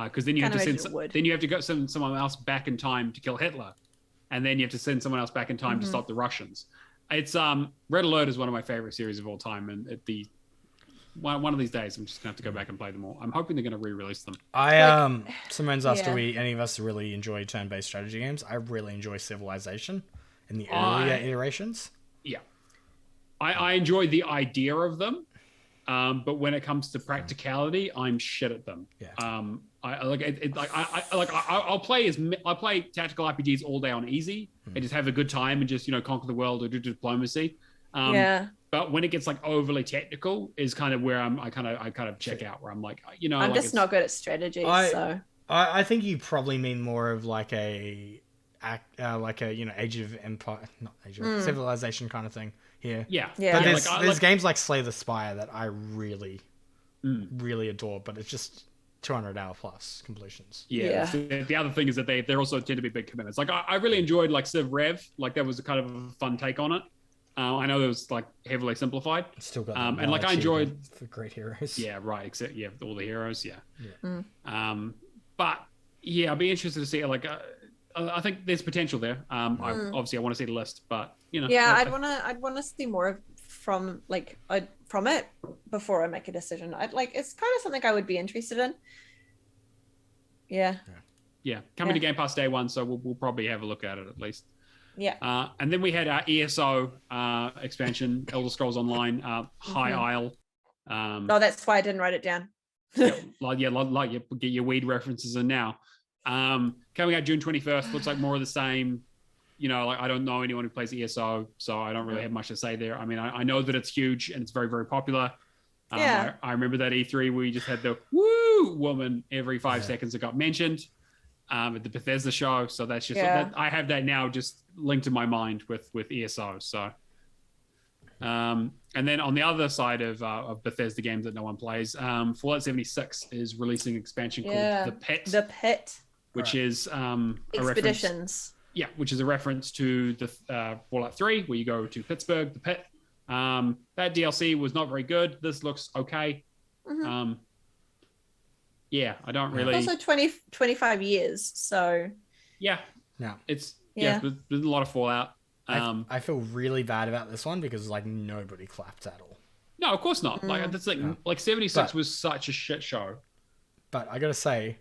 because then you have to send someone else back in time to kill Hitler, and then you have to send someone else back in time to stop the Russians. It's Red Alert is one of my favorite series of all time, and one of these days I'm just gonna have to go back and play them all. I'm hoping they're gonna re-release them. Simone's asked, do any of us really enjoy turn-based strategy games? I really enjoy Civilization in the earlier iterations. Yeah. I enjoy the idea of them, but when it comes to practicality, I'm shit at them. Yeah. I'll play tactical RPGs all day on easy and just have a good time and just conquer the world or do diplomacy. Yeah. But when it gets like overly technical is kind of where I kind of check out, where I'm like, I'm like just not good at strategy. So I think you probably mean more of like a Age of Empire, not Age of Civilization kind of thing here. Yeah. But Yeah, there's games like Slay the Spire that I really adore, but it's just 200-hour plus completions. Yeah. The other thing is that they also tend to be big commitments. Like I really enjoyed like Civ Rev. Like that was a kind of a fun take on it. I know it was like heavily simplified. It's still got and like I enjoyed the great heroes. Yeah, right. Except all the heroes. Yeah. But yeah, I'd be interested to see like I think there's potential there. I want to see the list, but yeah, I'd want to see more from it before I make a decision. It's kind of something I would be interested in. Yeah. Coming to Game Pass day one, so we'll probably have a look at it at least. Yeah. And then we had our ESO expansion, Elder Scrolls Online, High Isle. That's why I didn't write it down. Get your weed references in now. Coming out June 21st, looks like more of the same. I don't know anyone who plays ESO, so I don't really have much to say there. I mean, I know that it's huge and it's very, very popular. I remember that E3 where you just had the woo woman every 5 seconds that got mentioned at the Bethesda show. So that's just I have that now just linked in my mind with ESO. So, and then on the other side of Bethesda games that no one plays, Fallout 76 is releasing an expansion called The Pit, which is Expeditions. Which is a reference to the Fallout 3, where you go to Pittsburgh, the Pit. That DLC was not very good. This looks okay. I don't really. It's also 25 years, so. Yeah. It's there's a lot of Fallout. I feel really bad about this one because nobody clapped at all. No, of course not. That's like 76 was such a shit show. But I gotta say,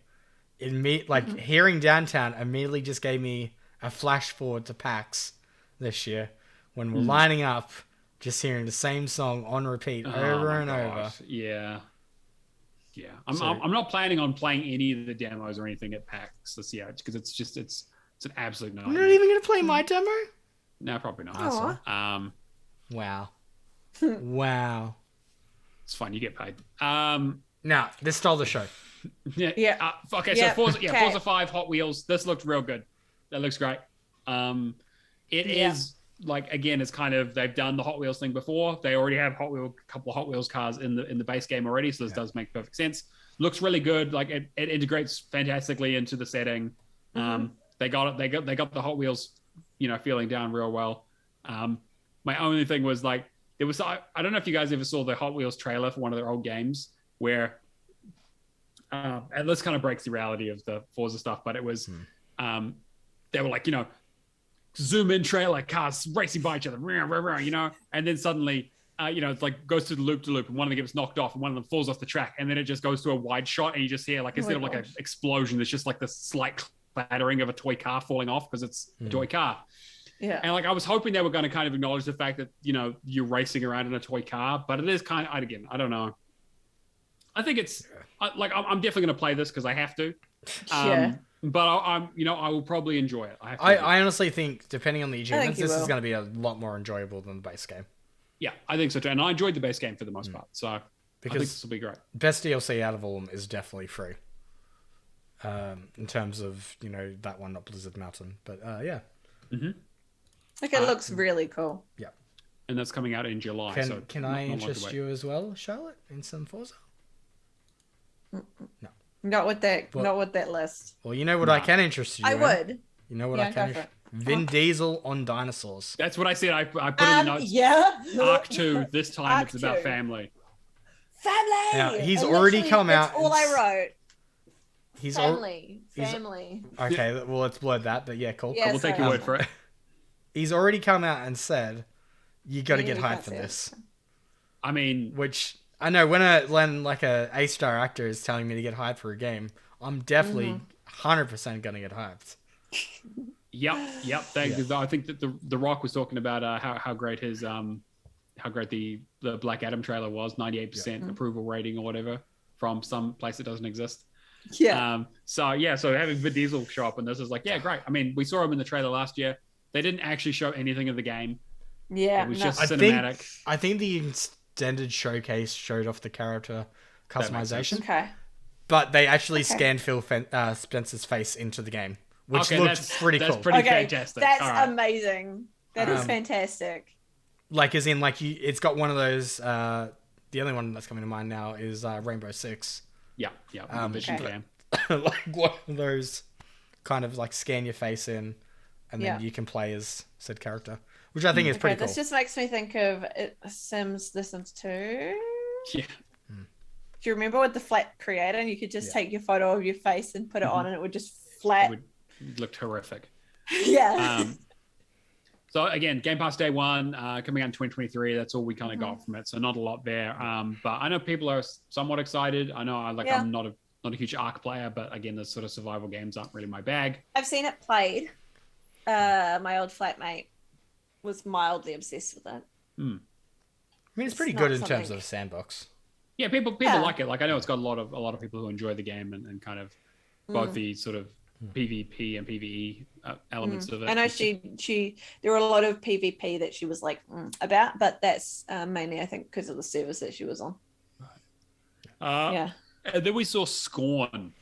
hearing Downtown immediately just gave me a flash forward to PAX this year when we're lining up, just hearing the same song on repeat over and over. Yeah. I'm not planning on playing any of the demos or anything at PAX this year because it's an absolute nightmare. You're not even gonna play my demo? No, probably not. Wow. Wow. It's fine. You get paid. No, this stole the show. So Forza 5 Hot Wheels. This looked real good. That looks great. It is again, it's kind of they've done the Hot Wheels thing before. They already have a couple of Hot Wheels cars in the base game already, so this does make perfect sense. Looks really good. It integrates fantastically into the setting. They got the Hot Wheels, feeling down real well. My only thing was I don't know if you guys ever saw the Hot Wheels trailer for one of their old games where, and this kind of breaks the reality of the Forza stuff, but it was, they were zoom in trailer cars racing by each other, and then suddenly, it's goes through the loop to loop, and one of them gets knocked off, and one of them falls off the track, and then it just goes to a wide shot, and you just hear instead of an explosion, there's just the slight clattering of a toy car falling off because it's a toy car. Yeah. And I was hoping they were going to kind of acknowledge the fact that you're racing around in a toy car, but it is kind of I don't know. I think it's I'm definitely going to play this because I have to. But I will probably enjoy it. I honestly think, depending on the achievements, this is going to be a lot more enjoyable than the base game. Yeah, I think so too. And I enjoyed the base game for the most part. So because I think this will be great. Best DLC out of all of them is definitely free. In terms of, that one, not Blizzard Mountain. But yeah. It looks really cool. Yeah. And that's coming out in July. Can I interest you as well, Charlotte, in some Forza? No. Not with that list. Well, you know what I can interest you in? I would. You know what I can interest Vin Diesel on dinosaurs. That's what I said. I put in the notes. Yeah. Arc 2. This time it's about family. Family! Now, he's already come out. That's all I wrote. He's family. Okay, well, let's blur that, but yeah, cool. Yeah, we'll take your word for it. He's already come out and said, you got to get hyped for this. I mean... Which... I know when a A-star actor is telling me to get hyped for a game, I'm definitely 100% gonna get hyped. Yep. Thank you. I think that the Rock was talking about how great his how great the Black Adam trailer was, 98% approval rating or whatever from some place that doesn't exist. Yeah. So having Vin Diesel show up and this is great. I mean, we saw him in the trailer last year. They didn't actually show anything of the game. Yeah, It was no. just I cinematic. I think the extended showcase showed off the character That makes sense. customization, Okay. but they actually Okay. scanned Spencer's face into the game, which Okay, looked pretty that's cool. pretty Okay, fantastic. that's All right. amazing. That is Um, fantastic. Like, as in, like, it's got one of those. The only one that's coming to mind now is Rainbow Six. Yeah, the vision Okay. cam. Like one of those kind of like scan your face in, and then Yeah. you can play as said character, which I think is pretty cool. This just makes me think of The Sims 2. Yeah. Do you remember with the flat creator, and you could just take your photo of your face and put it on, and it would just It flat? looked horrific. Yeah. So again, Game Pass day one, coming out in 2023. That's all we kind of got from it. So not a lot there. But I know people are somewhat excited. I know I'm not a huge Ark player, but again, the sort of survival games aren't really my bag. I've seen it played. My old flatmate was mildly obsessed with it. I mean, it's pretty It's good not in terms something- of sandbox. Yeah, people Yeah. like it. Like I know it's got a lot of people who enjoy the game and kind of both the sort of PvP and PvE elements of it. I know there were a lot of PvP that she was like about, but that's mainly I think because of the service that she was on. Yeah. And then we saw Scorn.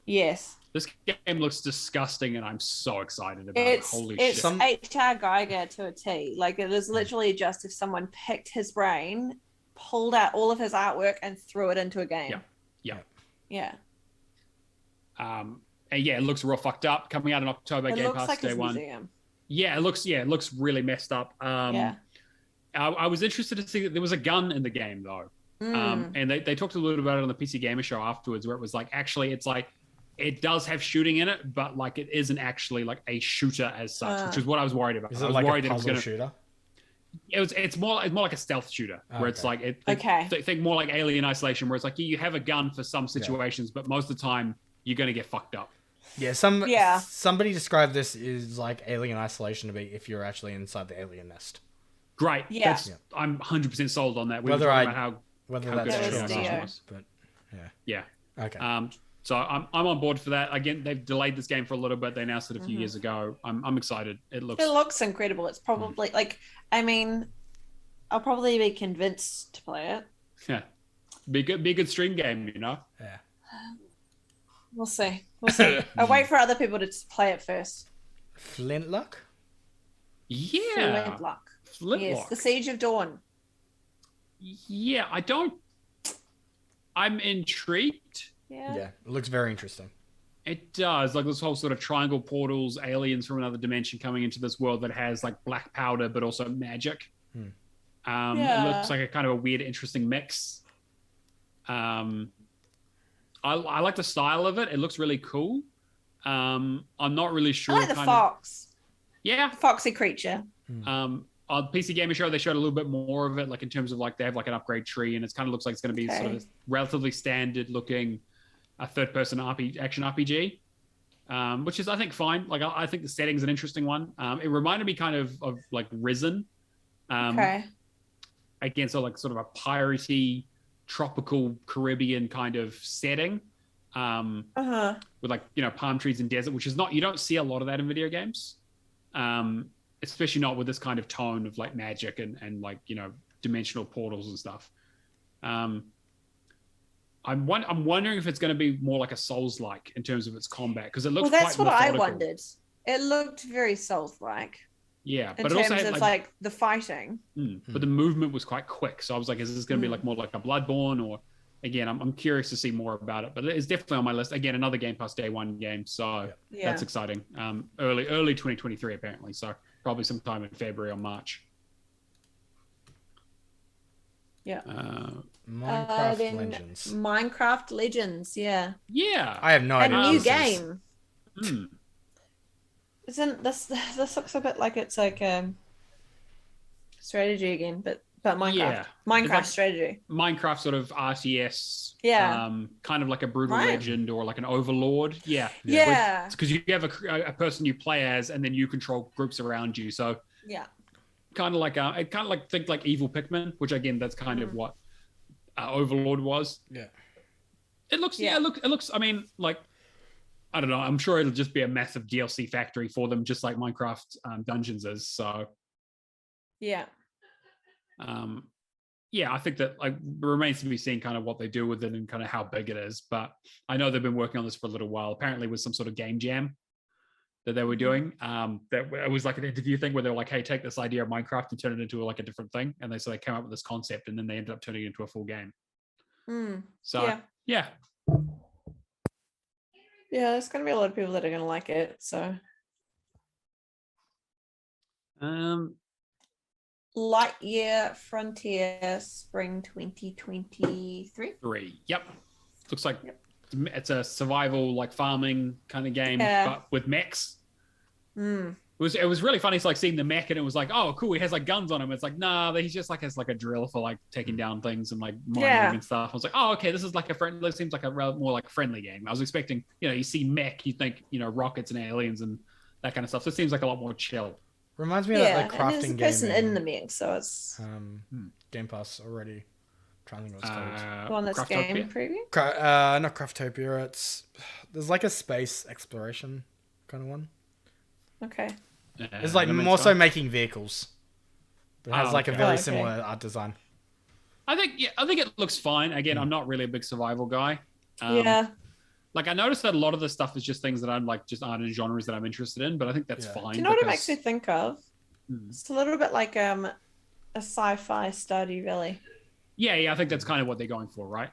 Yes. This game looks disgusting, and I'm so excited about It's it. Holy it's shit! HR Geiger to a T. Like it is literally just if someone picked his brain, pulled out all of his artwork, and threw it into a game. Yeah. Yeah. And yeah, it looks real fucked up. Coming out in October, It Game looks Pass like day his one. museum. Yeah, it looks really messed up. Yeah. I was interested to see that there was a gun in the game though. And they talked a little about it on the PC Gamer Show afterwards, where it was like, actually, it's like it does have shooting in it, but like it isn't actually like a shooter as such, which is what I was worried about. Is I it was like worried a that it was puzzle gonna. shooter? It's more like a stealth shooter, where it's like think more like Alien Isolation, where it's like you have a gun for some situations, but most of the time you're gonna get fucked up. Yeah, somebody described this as like Alien Isolation to be if you're actually inside the alien nest. Great. Yeah. I'm 100% sold on that. We Whether were talking I- about Whether how good that's it true was or Dio. not, but yeah. okay. So I'm on board for that. Again, they've delayed this game for a little bit. They announced it a few years ago. I'm excited. It looks incredible. It's probably like, I mean, I'll probably be convinced to play it. yeah. Be a good stream game, you know. Yeah. We'll see. I'll wait for other people to play it first. Flintlock? Yeah. Flintlock. Flintlock. Yes, the Siege of Dawn. Yeah, I'm intrigued. Yeah. Yeah, it looks very interesting. It does. Like this whole sort of triangle portals, aliens from another dimension coming into this world that has like black powder, but also magic. It looks like a kind of a weird, interesting mix. I like the style of it. It looks really cool. I'm not really sure. I like the fox. Yeah. Foxy creature. On PC Gamer Show, they showed a little bit more of it, like in terms of like they have like an upgrade tree, and it kind of looks like it's going to be sort of relatively standard looking, a third-person action RPG, which is I think fine. Like I think the setting's an interesting one. It reminded me kind of like Risen. Again, so like sort of a piratey, tropical Caribbean kind of setting, with like palm trees and desert, which is not you don't see a lot of that in video games. Especially not with this kind of tone of like magic and like dimensional portals and stuff. I'm wondering if it's going to be more like a Souls-like in terms of its combat, because it looks. Well, that's quite what methodical. I wondered. It looked very Souls-like. Yeah, in but it terms also had of like the fighting. But the movement was quite quick, so I was like, is this going to be like more like a Bloodborne, or again, I'm curious to see more about it. But it's definitely on my list. Again, another Game Pass Day One game, so that's exciting. Early 2023 apparently, so probably sometime in February or March. Yeah. Minecraft Legends. Minecraft Legends, yeah. Yeah. I have no idea. A what new this game. is. Isn't this looks a bit like it's like strategy again, but Minecraft. Yeah. Minecraft It's like strategy. Minecraft sort of RTS. Yeah. Kind of like a brutal Right. legend or like an overlord. Yeah. Yeah. Because you have a person you play as, and then you control groups around you. So Yeah. kind of like think like Evil Pikmin, which again that's kind of what Overlord was. Yeah. It looks it looks. I mean, like I don't know. I'm sure it'll just be a massive DLC factory for them, just like Minecraft Dungeons is. So Yeah. Yeah, I think that like remains to be seen kind of what they do with it and kind of how big it is. But I know they've been working on this for a little while. Apparently, with some sort of game jam that they were doing. That it was like an interview thing where they were like, "Hey, take this idea of Minecraft and turn it into like a different thing." And they came up with this concept, and then they ended up turning it into a full game. So yeah. There's gonna be a lot of people that are gonna like it. So Lightyear Frontier Spring 2023. Yep. Looks like it's a survival like farming kind of game, but with mechs. It was really funny. It's like seeing the mech and it was like, oh cool, he has like guns on him. It's like, nah, he's just like has like a drill for like taking down things and like mining and stuff. I was like, oh okay, this is like this seems like a more like friendly game. I was expecting, you see mech, you think, rockets and aliens and that kind of stuff. So it seems like a lot more chill. Reminds me of that crafting and game. Person in the mech, so it's Game Pass already. I'm trying to think what it's called. The one that's game preview? Not Craftopia. There's like a space exploration kind of one. Okay. It's like more so making vehicles. But it has like a very similar art design. I think it looks fine. Again, I'm not really a big survival guy. Like I noticed that a lot of the stuff is just things that I'm like just aren't in genres that I'm interested in, but I think that's fine. Do you know what it makes me think of? It's a little bit like a sci-fi Stardew Valley. Yeah, I think that's kind of what they're going for, right?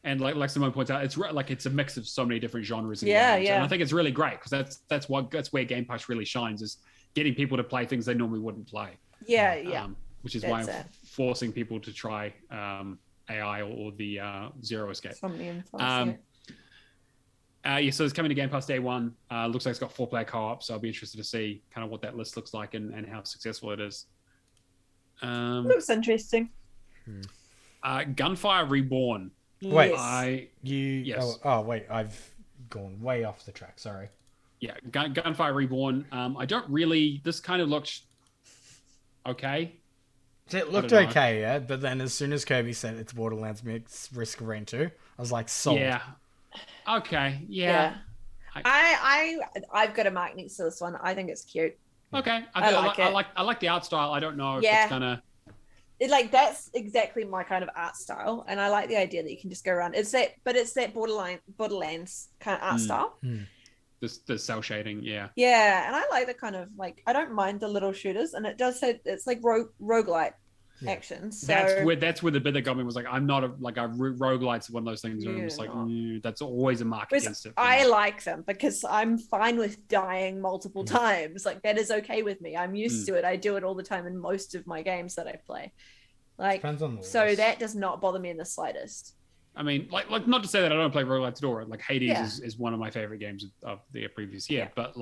And like Simone points out, it's a mix of so many different genres. And games. And I think it's really great because that's where Game Pass really shines, is getting people to play things they normally wouldn't play. Which is why I'm forcing people to try AI or the Zero Escape. So it's coming to Game Pass day one. Looks like it's got 4-player co-op, so I'll be interested to see kind of what that list looks like and how successful it is. Looks interesting. Gunfire Reborn. Wait, Yes. Oh, wait, I've gone way off the track. Sorry. Yeah, Gunfire Reborn. I don't really. This kind of looks okay. It looked okay, yeah, but then as soon as Kirby said it's Borderlands mix Risk of Rain 2, I was like, sold. Yeah. Okay. Yeah. I've got a mark next to this one. I think it's cute. Okay. I like the art style. I don't know if it's gonna. That's exactly my kind of art style, and I like the idea that you can just go around. It's that Borderlands kind of art style. The cell shading, yeah. Yeah, and I like the kind of I don't mind the little shooters, and it does say it's like roguelite action. So that's where the bit that got me was like, I'm not roguelite's one of those things where I'm just like, that's always a mark against it. I like them because I'm fine with dying multiple times. Like that is okay with me. I'm used to it. I do it all the time in most of my games that I play. So that does not bother me in the slightest. I mean, like not to say that I don't play roguelites at all. Like Hades is one of my favorite games of the previous year, but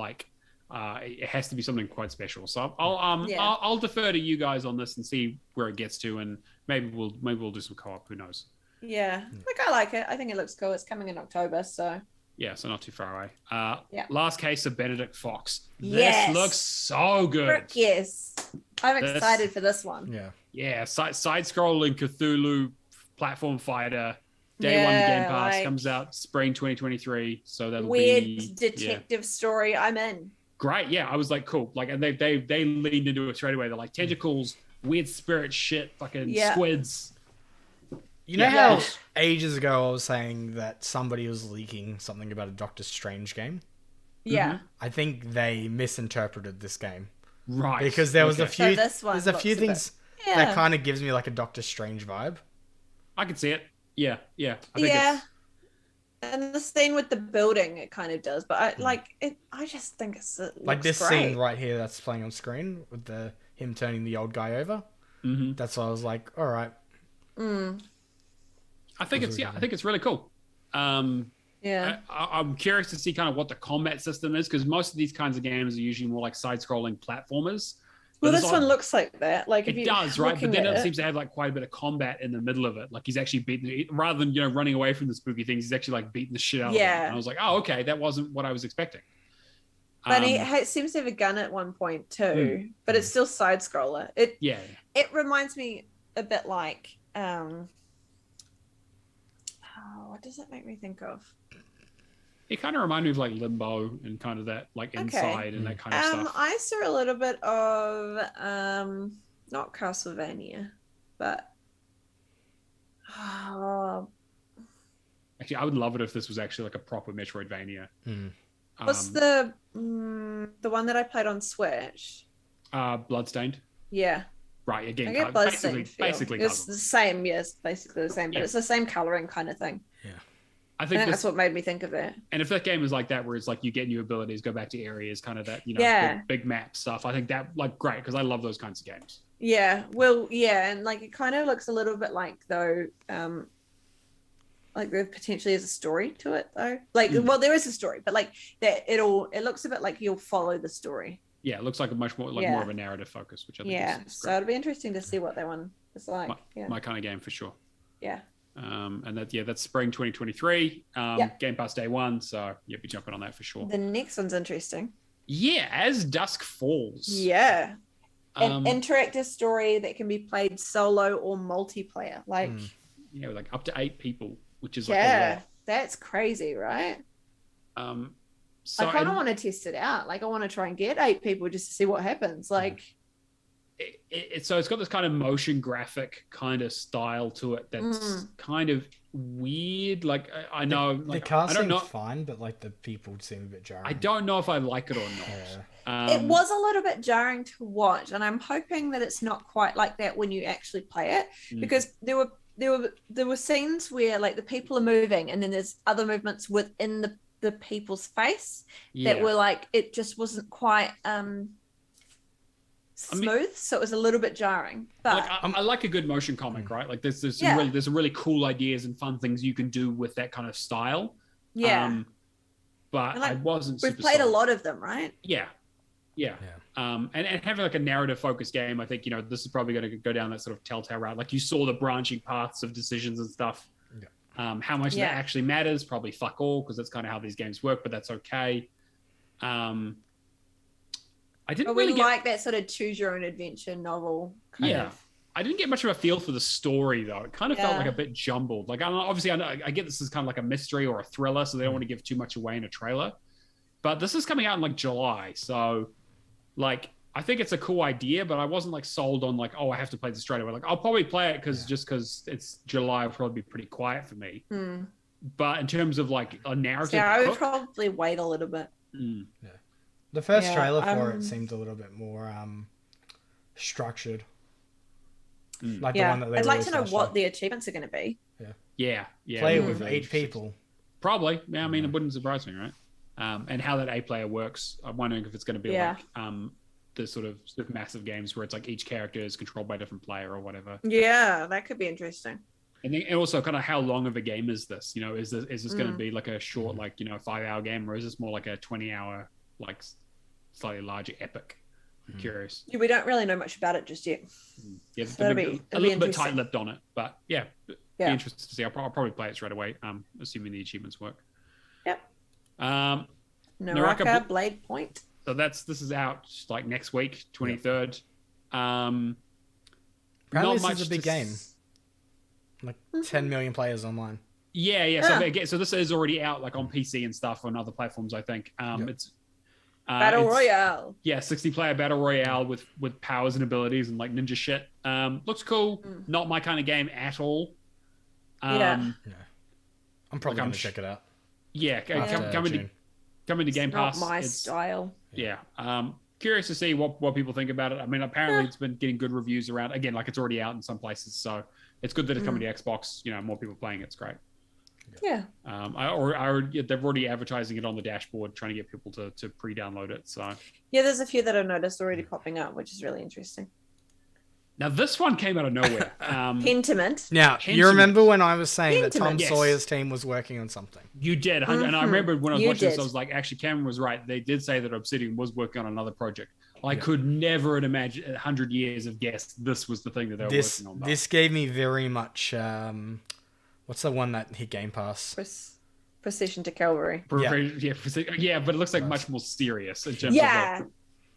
it has to be something quite special. So I'll defer to you guys on this and see where it gets to, and maybe we'll do some co-op. Who knows? Yeah, I like it. I think it looks cool. It's coming in October, so yeah, so not too far away. Last Case of Benedict Fox. Yes. This looks so good. Frick yes, I'm excited for this one. Yeah. Side-scrolling Cthulhu platform fighter. Day one Game Pass comes out spring 2023. So that'll be weird detective story. I'm in. Great, yeah. I was like, cool. Like, and they leaned into it straight away. They're like tentacles, weird spirit shit, fucking squids. You know how ages ago I was saying that somebody was leaking something about a Doctor Strange game? Yeah. I think they misinterpreted this game. Right. Because there was a few things that kind of gives me like a Doctor Strange vibe. I can see it. Yeah. I think and the scene with the building, it kind of does, but I just think it like this great. Scene right here that's playing on screen with him turning the old guy over. That's why I was like, all right. I think it's really cool. I'm curious to see kind of what the combat system is, because most of these kinds of games are usually more like side-scrolling platformers. Well, this one looks like that. Like it does, right? But then it seems to have like quite a bit of combat in the middle of it. Like he's actually beating, rather than running away from the spooky things, he's actually like beating the shit out of them. And I was like, oh, okay, that wasn't what I was expecting. But he seems to have a gun at one point too, but it's still side scroller. It reminds me a bit like what does it make me think of? It kind of reminded me of like Limbo and kind of that like inside and that kind of stuff. I saw a little bit of not Castlevania, but actually, I would love it if this was actually like a proper Metroidvania. What's the one that I played on Switch? Bloodstained. Yeah. Right, again, I get basically it's the same, yes, basically the same, but it's the same coloring kind of thing. Yeah. I think that's what made me think of it. And if that game is like that, where it's like you get new abilities, go back to areas, kind of that, you know, big map stuff, I think that like great, because I love those kinds of games. Yeah, well, yeah, and like it kind of looks a little bit like though, like there potentially is a story to it though. Like, well, there is a story, but like that it looks a bit like you'll follow the story. Yeah, it looks like a much more like more of a narrative focus, which I think is so it'll be interesting to see what that one is like. My kind of game for sure. Yeah. And that's spring 2023. Game Pass day one, so be jumping on that for sure. The next one's interesting. Yeah, As Dusk Falls. Yeah. An interactive story that can be played solo or multiplayer. Like like up to 8 people, which is like a lot. That's crazy, right? So I kind of want to test it out. Like I want to try and get 8 people just to see what happens. Like so it's got this kind of motion graphic kind of style to it that's kind of weird. Like I know the cast seems fine, but like the people seem a bit jarring. I don't know if I like it or not. It was a little bit jarring to watch, and I'm hoping that it's not quite like that when you actually play it, because there were scenes where like the people are moving and then there's other movements within the people's face that were like it just wasn't quite smooth, so it was a little bit jarring. But like, I like a good motion comic, right? Like there's some really cool ideas and fun things you can do with that kind of style. Yeah. But like, I wasn't. We've played a lot of them, right? Yeah. And having like a narrative focused game, I think this is probably going to go down that sort of telltale route. Like you saw the branching paths of decisions and stuff. How much that actually matters, probably fuck all, because that's kind of how these games work, but that's okay. I didn't really like that sort of choose your own adventure novel kind of. I didn't get much of a feel for the story though. It kind of felt like a bit jumbled. Like I get this is kind of like a mystery or a thriller, so they don't want to give too much away in a trailer. But this is coming out in like July, so like I think it's a cool idea, but I wasn't like sold on like, I have to play this straight away. Like I'll probably play it because it's July, will probably be pretty quiet for me. But in terms of like a narrative, I would probably wait a little bit. The first trailer for it seemed a little bit more structured. Like the one that I'd like to know what the achievements are going to be. Yeah. Play it with 8 people. Probably. Yeah, I mean, it wouldn't surprise me, right? And how that A player works. I'm wondering if it's going to be like the sort of massive games where it's like each character is controlled by a different player or whatever. Yeah, that could be interesting. And also kind of how long of a game is this? Is this going to be like a short, like 5-hour game, or is this more like a 20-hour, like slightly larger epic? I'm curious. We don't really know much about it just yet. Yeah, so it'll be a little bit tight-lipped on it, but be interested to see. I'll probably play it straight away, assuming the achievements work. Yep. Naraka Blade Point. So this is out like next week, 23rd. Apparently this is a big game. Like 10 million players online. Yeah. So this is already out like on PC and stuff on other platforms, I think. It's Battle Royale. Yeah, 60-player Battle Royale with powers and abilities and like ninja shit. Looks cool. Not my kind of game at all. I'm probably going to check it out. Yeah, coming to Game Pass. Not my style. Yeah. Curious to see what people think about it. I mean, apparently it's been getting good reviews around. Again, like it's already out in some places, so it's good that it's coming to Xbox. More people playing it's great. Yeah. They're already advertising it on the dashboard, trying to get people to pre-download it. So yeah, there's a few that I've noticed already popping up, which is really interesting. Now this one came out of nowhere. Pentiment. Now you remember when I was saying that Tom Sawyer's team was working on something? You did, and I remember when I was watching this, I was like, actually, Cameron was right. They did say that Obsidian was working on another project. I could never have imagined 100 years have guessed this was the thing that they were working on. This gave me very much. What's the one that hit Game Pass? Precision to Cavalry. But it looks like much more serious in terms of like,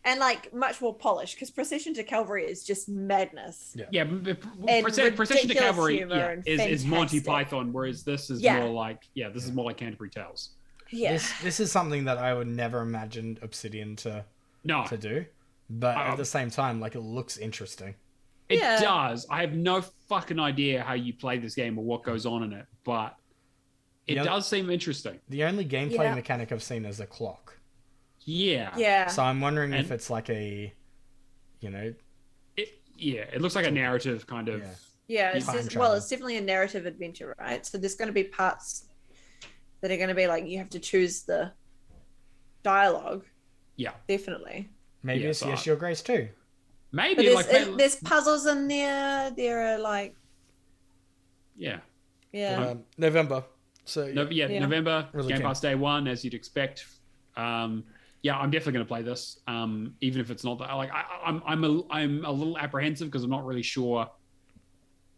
and like much more polished, because Precision to Cavalry is just madness. Precision to Cavalry is Monty Python, whereas this is more like Canterbury Tales. Yeah. This is something that I would never imagine Obsidian to do, but at the same time, like, it looks interesting. It does. I have no fucking idea how you play this game or what goes on in it, but it does seem interesting. The only gameplay mechanic I've seen is a clock. Yeah. Yeah. So I'm wondering if it's like a, you know... It looks like a narrative kind of... Yeah, it's definitely a narrative adventure, right? So there's going to be parts that are going to be like, you have to choose the dialogue. Yeah. Definitely. Maybe it's Yes, Your Grace too. Maybe. But there's puzzles in there. There are like... Yeah. Yeah. November. So November, really Game Pass day one, as you'd expect. I'm definitely going to play this, even if it's not that. Like, I'm a little apprehensive because I'm not really sure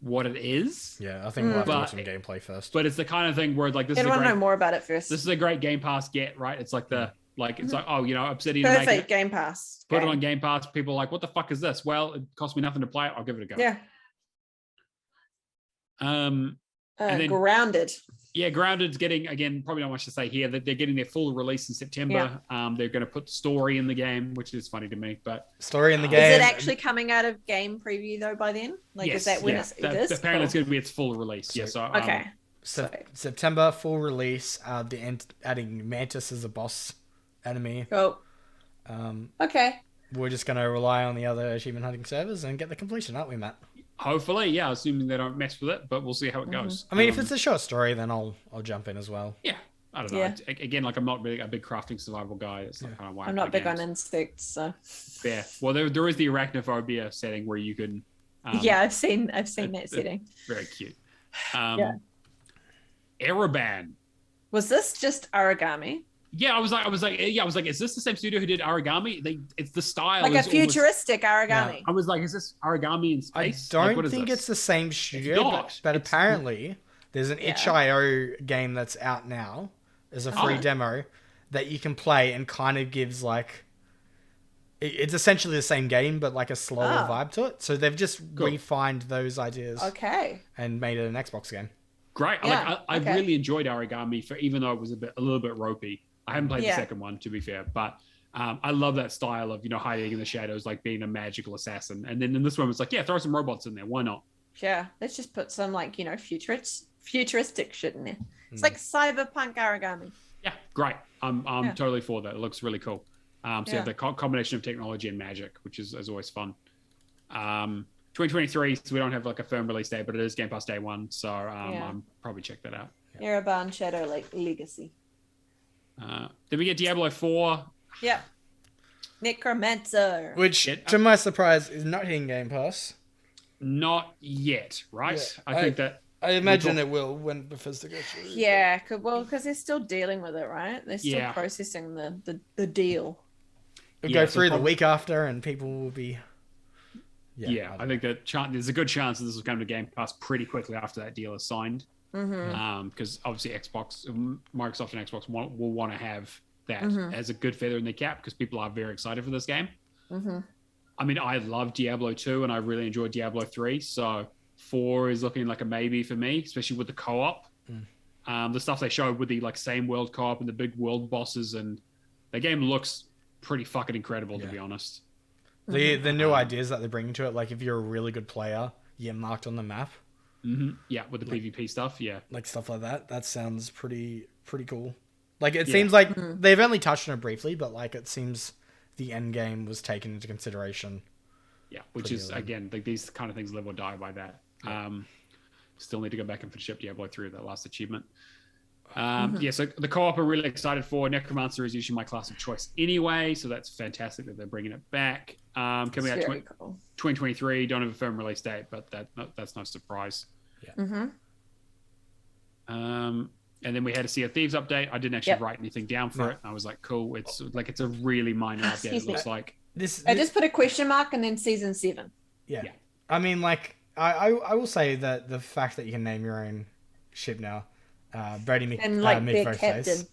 what it is. Yeah, I think we'll have to watch some gameplay first. But it's the kind of thing where like this. I want to know more about it first. This is a great Game Pass get, right? It's like it's like, oh, Obsidian. Perfect Game Pass. Put it on Game Pass. People are like, what the fuck is this? Well, it cost me nothing to play it. I'll give it a go. Yeah. And then, Grounded. Yeah, Grounded's getting, again, probably not much to say here, that they're getting their full release in September. Yeah. They're going to put story in the game, which is funny to me. But story in the game. Is it actually coming out of game preview though by then? Like, yes, is that when apparently it's going to be its full release. Okay. September full release. Adding Mantis as a boss enemy. Cool. Okay. We're just going to rely on the other achievement hunting servers and get the completion, aren't we, Matt? Hopefully, yeah. Assuming they don't mess with it, but we'll see how it goes. I mean, if it's a short story, then I'll jump in as well. Yeah, I don't know. Yeah. Again, like, I'm not really a big crafting survival guy. It's not kind of why I'm not big on insects. So yeah, well, there is the arachnophobia setting where you can. I've seen that setting. Very cute. Ereban. Was this just origami? Yeah, I was like, is this the same studio who did Origami? It's the style, like a futuristic origami. Yeah. I was like, is this Origami in space? I don't think it's the same studio, but apparently there's an itch.io game that's out now. There's a free demo that you can play and kind of gives like, it's essentially the same game, but like a slower vibe to it. So they've just refined those ideas. Okay. And made it an Xbox game. Great. Yeah. I really enjoyed Origami even though it was a little bit ropey. I haven't played the second one, to be fair, but I love that style of, hiding in the shadows, like being a magical assassin. And then in this one, it's like, throw some robots in there. Why not? Yeah, let's just put some futuristic shit in there. It's like cyberpunk origami. Yeah, great. I'm totally for that. It looks really cool. The combination of technology and magic, which is always fun. 2023, so we don't have like a firm release date, but it is Game Pass day one, so I'm probably check that out. Ereban Shadow Legacy. Then we get Diablo 4. Yep. Necromancer. Which, to my surprise, is not hitting Game Pass. Not yet, right? Yeah, I imagine it will when Bethesda goes through. Yeah, because they're still dealing with it, right? They're still processing the deal. It'll go through the week after, and people will be... Yeah, I think that there's a good chance that this will come to Game Pass pretty quickly after that deal is signed. Because obviously Microsoft and Xbox will want to have that as a good feather in their cap because people are very excited for this game. I mean, I love Diablo 2 and I really enjoyed Diablo 3, so 4 is looking like a maybe for me, especially with the co-op. The stuff they showed with the like same world co-op and the big world bosses, and the game looks pretty fucking incredible to be honest. The new ideas that they're bringing to it, like if you're a really good player, you're marked on the map. Yeah, with the PvP stuff, like stuff like that. That sounds pretty cool. Like it seems like they've only touched on it briefly, but like it seems the end game was taken into consideration. Yeah, which is again like these kind of things live or die by that. Still need to go back and finish up Diablo 3, that last achievement. So the co-op are really excited for. Necromancer is usually my class of choice anyway, so that's fantastic that they're bringing it back. Coming out 2023, don't have a firm release date, but that's no surprise. And then we had a Sea of Thieves update. I didn't actually write anything down for it. I was like, cool. It's a really minor update. It looks like I just put a question mark and then season 7. Yeah. I mean, like I will say that the fact that you can name your own ship now, Brady McFaceface.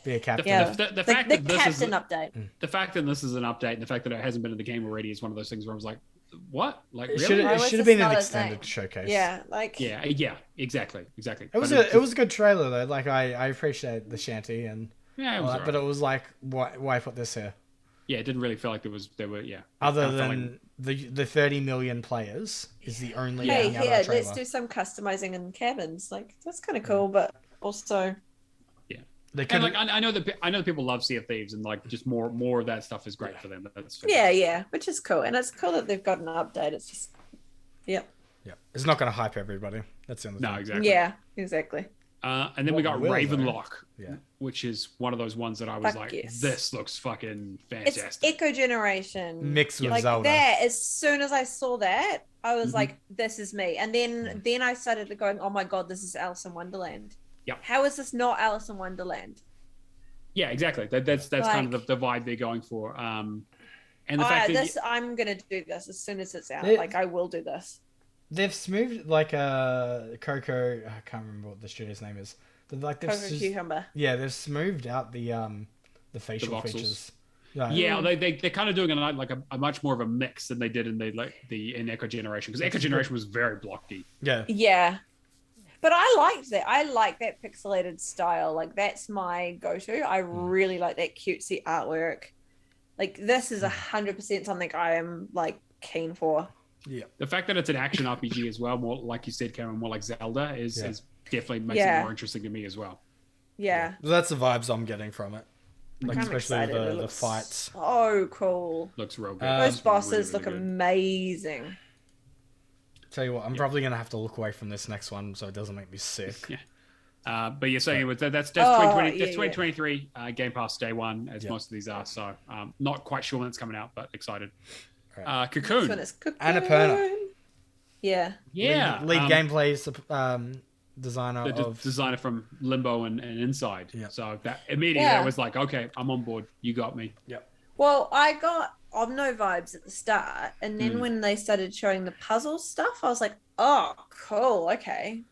Be a captain. The fact that this is update. The fact that this is an update and the fact that it hasn't been in the game already is one of those things where I was like, what? Like, really? It should have been an extended showcase. Yeah, like yeah, exactly. It was a good trailer though. Like I appreciate the shanty and Yeah, it was but it was like, why put this here? Yeah, it didn't really feel like there were. Yeah. Other than the 30 million players is the only Hey, thing out of here, the trailer. let's do some customizing in cabins. Like that's kind of cool, but also. Yeah. They And like I know that people love Sea of Thieves, and like just more of that stuff is great for them. That's fantastic. Yeah, which is cool, and it's cool that they've got an update. It's just, Yeah, it's not going to hype everybody. That's the only thing. No, exactly. Yeah, exactly. And then we got Ravenlock, Yeah. which is one of those ones that I was this looks fucking fantastic. It's Echo Generation mixed with like Zelda. that. As soon as I saw that, I was like, "This is me." And then I started going, "Oh my god, this is Alice in Wonderland." Yep. How is this not Alice in Wonderland? Yeah, exactly. That's like, kind of the vibe they're going for. And the fact that I'm gonna do this as soon as it's out. I will do this. They've smoothed like Coco. I can't remember what the studio's name is. But like Coco Cucumber. Yeah, they've smoothed out the facial features. Yeah, they're kind of doing a much more of a mix than they did in in Echo Generation, because Echo Generation was very blocky. Yeah. But I liked that. I like that pixelated style. Like that's my go-to. I really like that cutesy artwork. Like this is 100% something I am like keen for. Yeah. The fact that it's an action RPG as well, more like you said, Cameron, more like Zelda is definitely makes it more interesting to me as well. Yeah. Well, that's the vibes I'm getting from it. Like I'm especially excited. the fights. Oh cool. Looks real good. Those bosses really look amazing. Tell you what, I'm probably gonna have to look away from this next one so it doesn't make me sick. Yeah. But you're saying that's 2020, that's 2023 Game Pass day one, as most of these are. So not quite sure when it's coming out, but excited. Right. Cocoon. Annapurna. Yeah. Lead gameplay designer designer from Limbo and Inside. Yeah. So that immediately I was like, okay, I'm on board. You got me. Yep. Well, I got Omno vibes at the start, and then when they started showing the puzzle stuff, I was like, oh, cool, okay.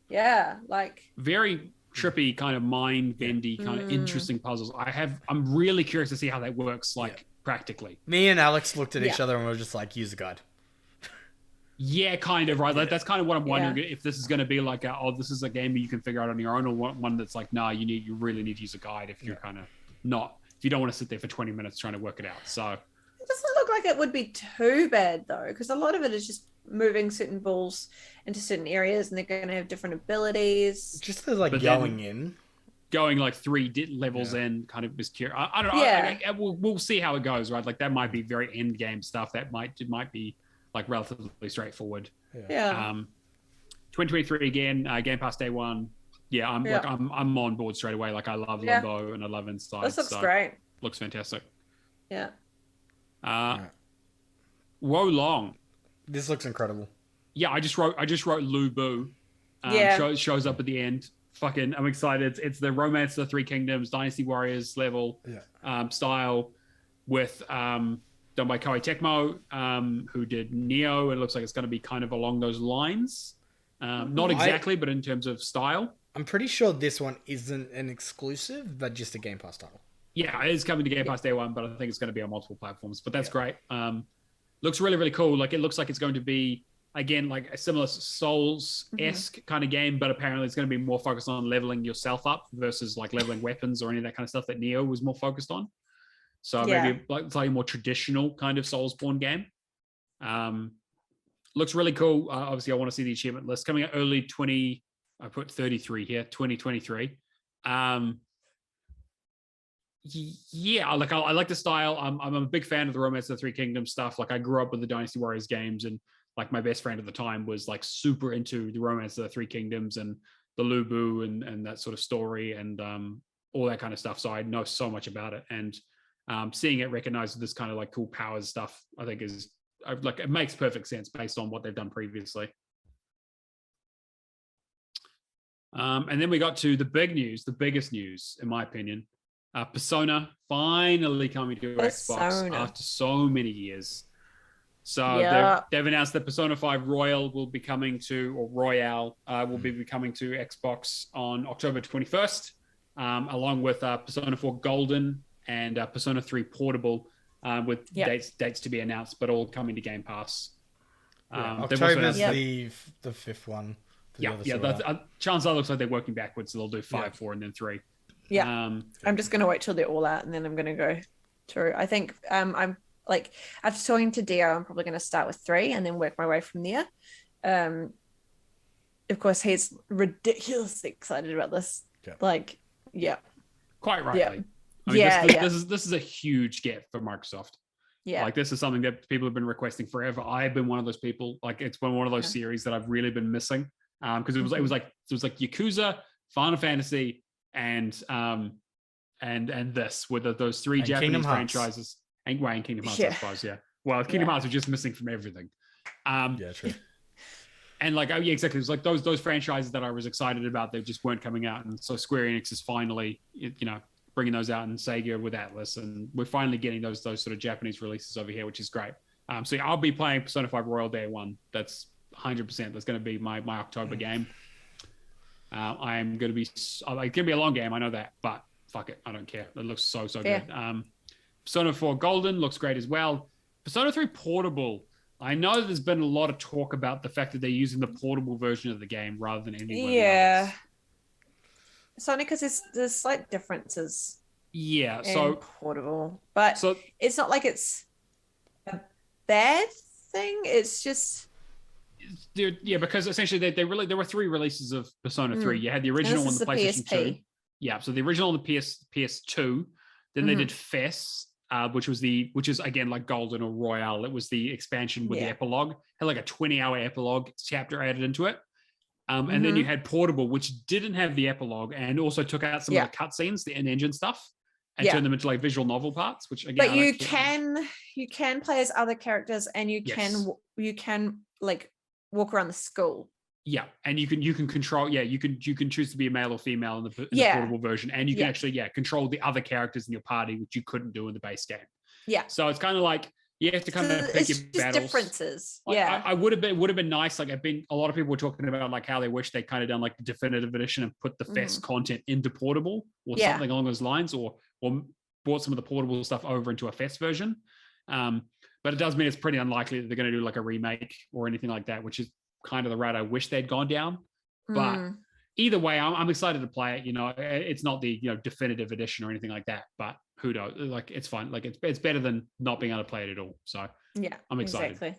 Yeah, like very trippy, kind of mind bendy, kind of interesting puzzles. I'm really curious to see how that works, practically. Me and Alex looked at each other and we were just like, use a guide. Yeah, kind of, right? Like, that's kind of what I'm wondering, if this is going to be like, this is a game you can figure out on your own, or one that's like, nah, you really need to use a guide if you're kind of if you don't want to sit there for 20 minutes trying to work it out. So it doesn't look like it would be too bad though, because a lot of it is just moving certain balls into certain areas, and they're going to have different abilities. Just as like going like 3 levels in, kind of mysterious. I don't know. Yeah. We'll see how it goes, right? Like that might be very end game stuff. That might be like relatively straightforward. Yeah. 2023 again, Game Pass day one. Yeah, I'm on board straight away. Like I love Limbo and I love Inside. This looks great. Looks fantastic. Yeah. Wo Long. This looks incredible. Yeah, I just wrote Lu Bu. Shows up at the end. Fucking, I'm excited. It's the Romance of the Three Kingdoms, Dynasty Warriors level style, with done by Koei Tecmo, who did Neo. It looks like it's going to be kind of along those lines. Not exactly, but in terms of style. I'm pretty sure this one isn't an exclusive, but just a Game Pass title. Yeah, it is coming to Game Pass day one, but I think it's going to be on multiple platforms. But that's great. Looks really, really cool. Like it looks like it's going to be, again, like a similar Souls-esque kind of game, but apparently it's going to be more focused on leveling yourself up versus like leveling weapons or any of that kind of stuff that Neo was more focused on. So maybe like slightly more traditional kind of Soulsborne game. Looks really cool. Obviously, I want to see the achievement list coming out early I put 33 here, 2023. Yeah, like I like the style. I'm a big fan of the Romance of the Three Kingdoms stuff. Like I grew up with the Dynasty Warriors games, and like my best friend at the time was like super into the Romance of the Three Kingdoms and the Lu Bu and that sort of story and all that kind of stuff. So I know so much about it, and seeing it recognized with this kind of like cool powers stuff, I think is like it makes perfect sense based on what they've done previously. And then we got to the big news, the biggest news, in my opinion. Persona finally coming to Xbox after so many years. So they've announced that Persona 5 Royal will be coming to, or Royale will be coming to Xbox on October 21st, along with Persona 4 Golden and Persona 3 Portable, with dates to be announced, but all coming to Game Pass. October's the fifth one. Chances are looks like they're working backwards, so they'll do 5, 4, and then 3. Yeah. I'm just gonna wait till they're all out, and then I'm gonna go through. I think I'm like, after talking to Dio, I'm probably gonna start with 3 and then work my way from there. Of course, he's ridiculously excited about this. Yeah. Like, yeah. Quite rightly. Yeah. I mean, this is a huge get for Microsoft. Yeah. Like, this is something that people have been requesting forever. I've been one of those people. Like, it's been one of those series that I've really been missing. Because it was like Yakuza, Final Fantasy, and this with those 3 and Japanese franchises. And Kingdom Hearts, I suppose. Yeah. Well, Kingdom Hearts are just missing from everything. Yeah, true. And like, oh yeah, exactly. It was like those franchises that I was excited about, they just weren't coming out, and so Square Enix is finally, bringing those out, and Sega with Atlas, and we're finally getting those sort of Japanese releases over here, which is great. So I'll be playing Persona 5 Royal Day 1. That's 100%. That's going to be my October game. I'm going to be, it's going to be a long game, I know that, but fuck it, I don't care. It looks so good. Persona 4 Golden looks great as well. Persona 3 Portable. I know there's been a lot of talk about the fact that they're using the portable version of the game rather than any one of the others. It's only because there's slight differences. Yeah, so portable, but it's not like it's a bad thing. It's just because essentially there were 3 releases of Persona 3. You had the original on the PlayStation 2. Yeah, so the original on the PS2. Then they did FES, which is again like Golden or Royale. It was the expansion with the epilogue. Had like a 20-hour epilogue chapter added into it. And then you had Portable, which didn't have the epilogue, and also took out some of the cutscenes, the in-engine stuff, and turned them into like visual novel parts. Which again, but you can play as other characters, and you can like walk around the school. Yeah, and you can control. Yeah, you can choose to be a male or female in the portable version, and you can actually control the other characters in your party, which you couldn't do in the base game. Yeah. So it's kind of like you have to kind of pick your battles. Differences. Like, I would have been nice. Like a lot of people were talking about like how they wish they kind of done like the definitive edition and put the FES content into portable or something along those lines, or brought some of the portable stuff over into a FES version. But it does mean it's pretty unlikely that they're going to do like a remake or anything like that, which is kind of the route I wish they'd gone down. But either way, I'm excited to play it. It's not the definitive edition or anything like that, but who knows? Like, it's fine. Like, it's better than not being able to play it at all. So yeah, I'm excited. Exactly.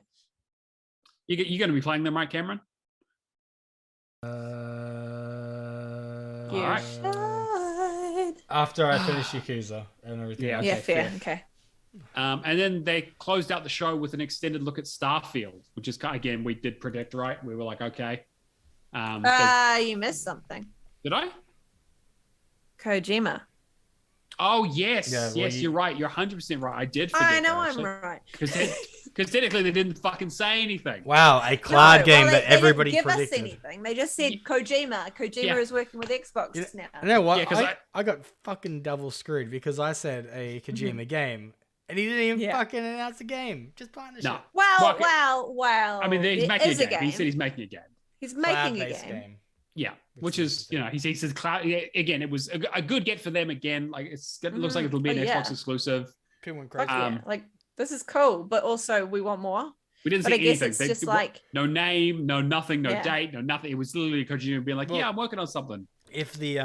You're going to be playing them, right, Cameron? All right. After I finish Yakuza and everything. Yeah. Okay, fair. Okay. And then they closed out the show with an extended look at Starfield, which is again, we did predict right. We were like, okay. You missed something. Did I? Kojima. Oh yes, well, you're right. You're 100% right. I did forget. I know that, I'm right. Because technically they didn't fucking say anything. Wow, a cloud game that everybody didn't give predicted. us anything. They just said Kojima. Kojima is working with Xbox now. You know what? Yeah, I got fucking double screwed because I said a Kojima game. And he didn't even fucking announce a game. Just partnership. No. Well. I mean, he's making a game. He said he's making a game. He's making a game. Yeah, which is, he says cloud. Again, it was a good get for them again. Like, it looks like it'll be an Xbox exclusive. People went crazy. Like, this is cool, but also we want more. We didn't see anything. It's just like no name, no nothing, no date, no nothing. It was literally Kojima being like, I'm working on something. If the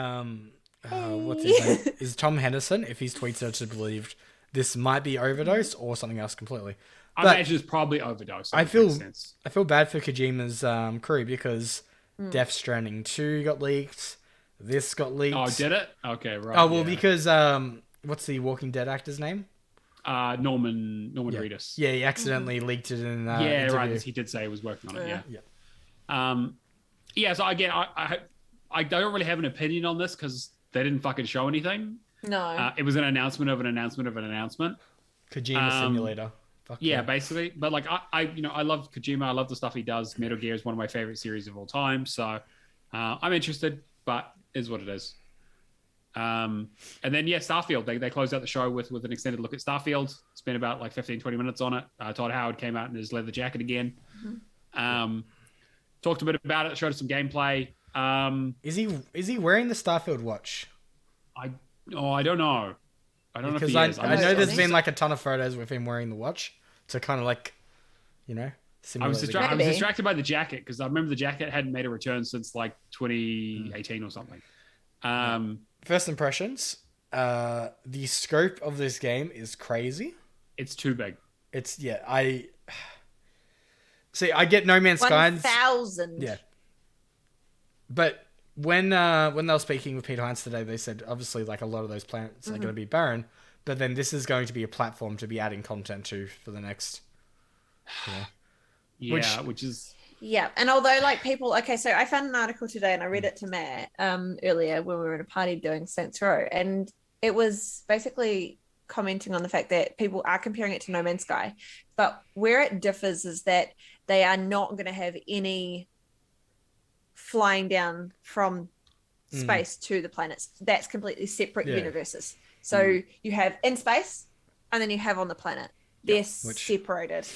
what's his name? Is Tom Henderson, if his tweets are to be believed, this might be overdose or something else completely. I imagine it's probably overdose. I feel bad for Kojima's crew because Death Stranding 2 got leaked. This got leaked. Oh, did it? Okay, right. Oh, well, because what's the Walking Dead actor's name? Norman Reedus. Yeah, he accidentally leaked it in interview. Right. He did say he was working on it. Yeah. So again, I don't really have an opinion on this because they didn't fucking show anything. No. It was an announcement of an announcement of an announcement. Kojima Simulator. Basically. But like I love Kojima. I love the stuff he does. Metal Gear is one of my favorite series of all time. So I'm interested, but is what it is. And then Starfield. They closed out the show with an extended look at Starfield. Spent about like 15-20 minutes on it. Todd Howard came out in his leather jacket again. Talked a bit about it. Showed us some gameplay. Is he wearing the Starfield watch? I don't know. I don't know if he is. I know there's been like a ton of photos with him wearing the watch to kind of like, simulate. I was distracted by the jacket because I remember the jacket hadn't made a return since like 2018 or something. first impressions. The scope of this game is crazy. It's too big. It's I get No Man's Sky. 1,000. Yeah. But when they were speaking with Peter Hines today, they said obviously like a lot of those planets are going to be barren, but then this is going to be a platform to be adding content to for the next. Which is. Yeah, and although like people, okay, so I found an article today and I read it to Matt earlier when we were in a party doing Saints Row, and it was basically commenting on the fact that people are comparing it to No Man's Sky, but where it differs is that they are not going to have any flying down from space to the planets. That's completely separate universes. So you have in space and then you have on the planet. They're separated.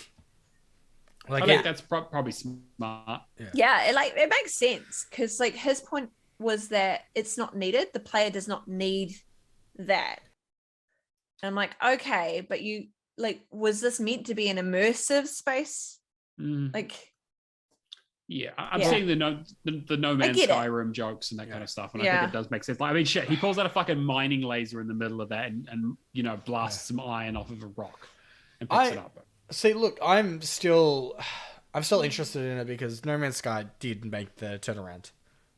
I think that's probably smart. Yeah, it makes sense because like his point was that it's not needed. The player does not need that. And I'm like, okay, but you like, was this meant to be an immersive space? Like, I'm seeing the No Man's Sky room jokes and that kind of stuff, and I think it does make sense. Like, I mean, shit, he pulls out a fucking mining laser in the middle of that, and blasts some iron off of a rock and picks it up. See, look, I'm still interested in it because No Man's Sky did make the turnaround.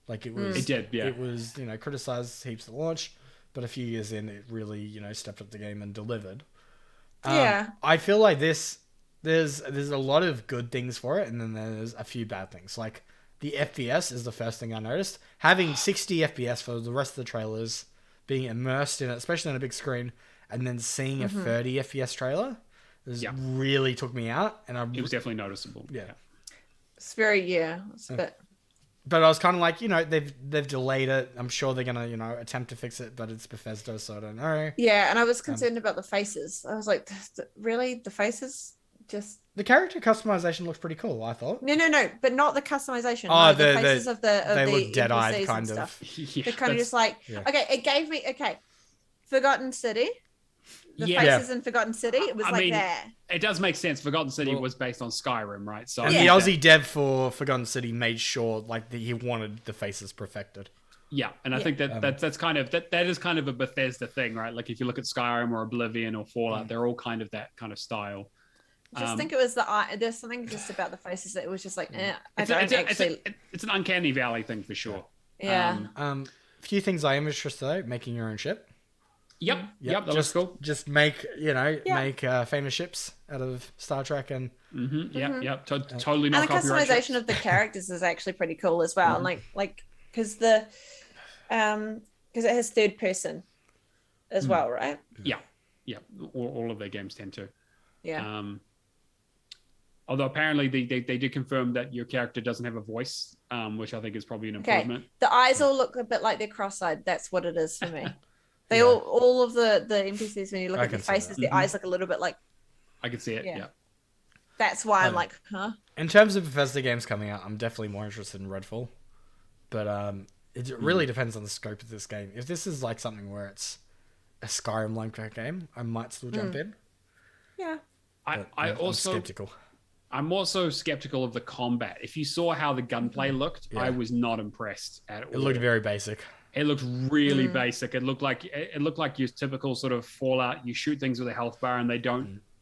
Like it was, it did, yeah. It was, criticized heaps at launch, but a few years in, it really, stepped up the game and delivered. I feel like there's a lot of good things for it, and then there's a few bad things. Like the FPS is the first thing I noticed. Having 60 FPS for the rest of the trailers, being immersed in it, especially on a big screen, and then seeing a 30 FPS trailer. Really took me out, and it was definitely noticeable. Yeah, it's very it's a bit. But I was kind of like, they've delayed it. I'm sure they're gonna, attempt to fix it, but it's Bethesda, so I don't know. Yeah, and I was concerned about the faces. I was like, really, the faces just. The character customization looks pretty cool. I thought. No, but not the customization. Oh, the faces of the they the look dead-eyed, kind of. They're kind of just like, okay, it gave me Forgotten City. The faces in Forgotten City, it was that. It does make sense. Forgotten City was based on Skyrim, right? So and the Aussie dev for Forgotten City made sure that he wanted the faces perfected. Yeah, and I think that's kind of that is kind of a Bethesda thing, right? Like if you look at Skyrim or Oblivion or Fallout, they're all kind of that kind of style. I just think it was the eye. There's something just about the faces that it was just like, it's an uncanny valley thing for sure. Yeah. A few things I am interested though, making your own ship. Yep, that looks cool. Just make famous ships out of Star Trek and totally not. And the customization of the characters is actually pretty cool as well. And like because it has third person as well, right? Yeah. All of their games tend to. Yeah. Although apparently they did confirm that your character doesn't have a voice, which I think is probably an improvement. The eyes all look a bit like they're cross-eyed. That's what it is for me. They all of the NPCs, when you look at their faces, their eyes look a little bit like. I can see it. Yeah. That's why I'm like, huh? In terms of Bethesda games coming out, I'm definitely more interested in Redfall, but it really depends on the scope of this game. If this is like something where it's a Skyrim-like game, I might still jump in. Yeah. I'm skeptical. I'm also skeptical of the combat. If you saw how the gunplay looked, I was not impressed at all. It looked very basic. It looked really basic. It looked like your typical sort of Fallout. You shoot things with a health bar, and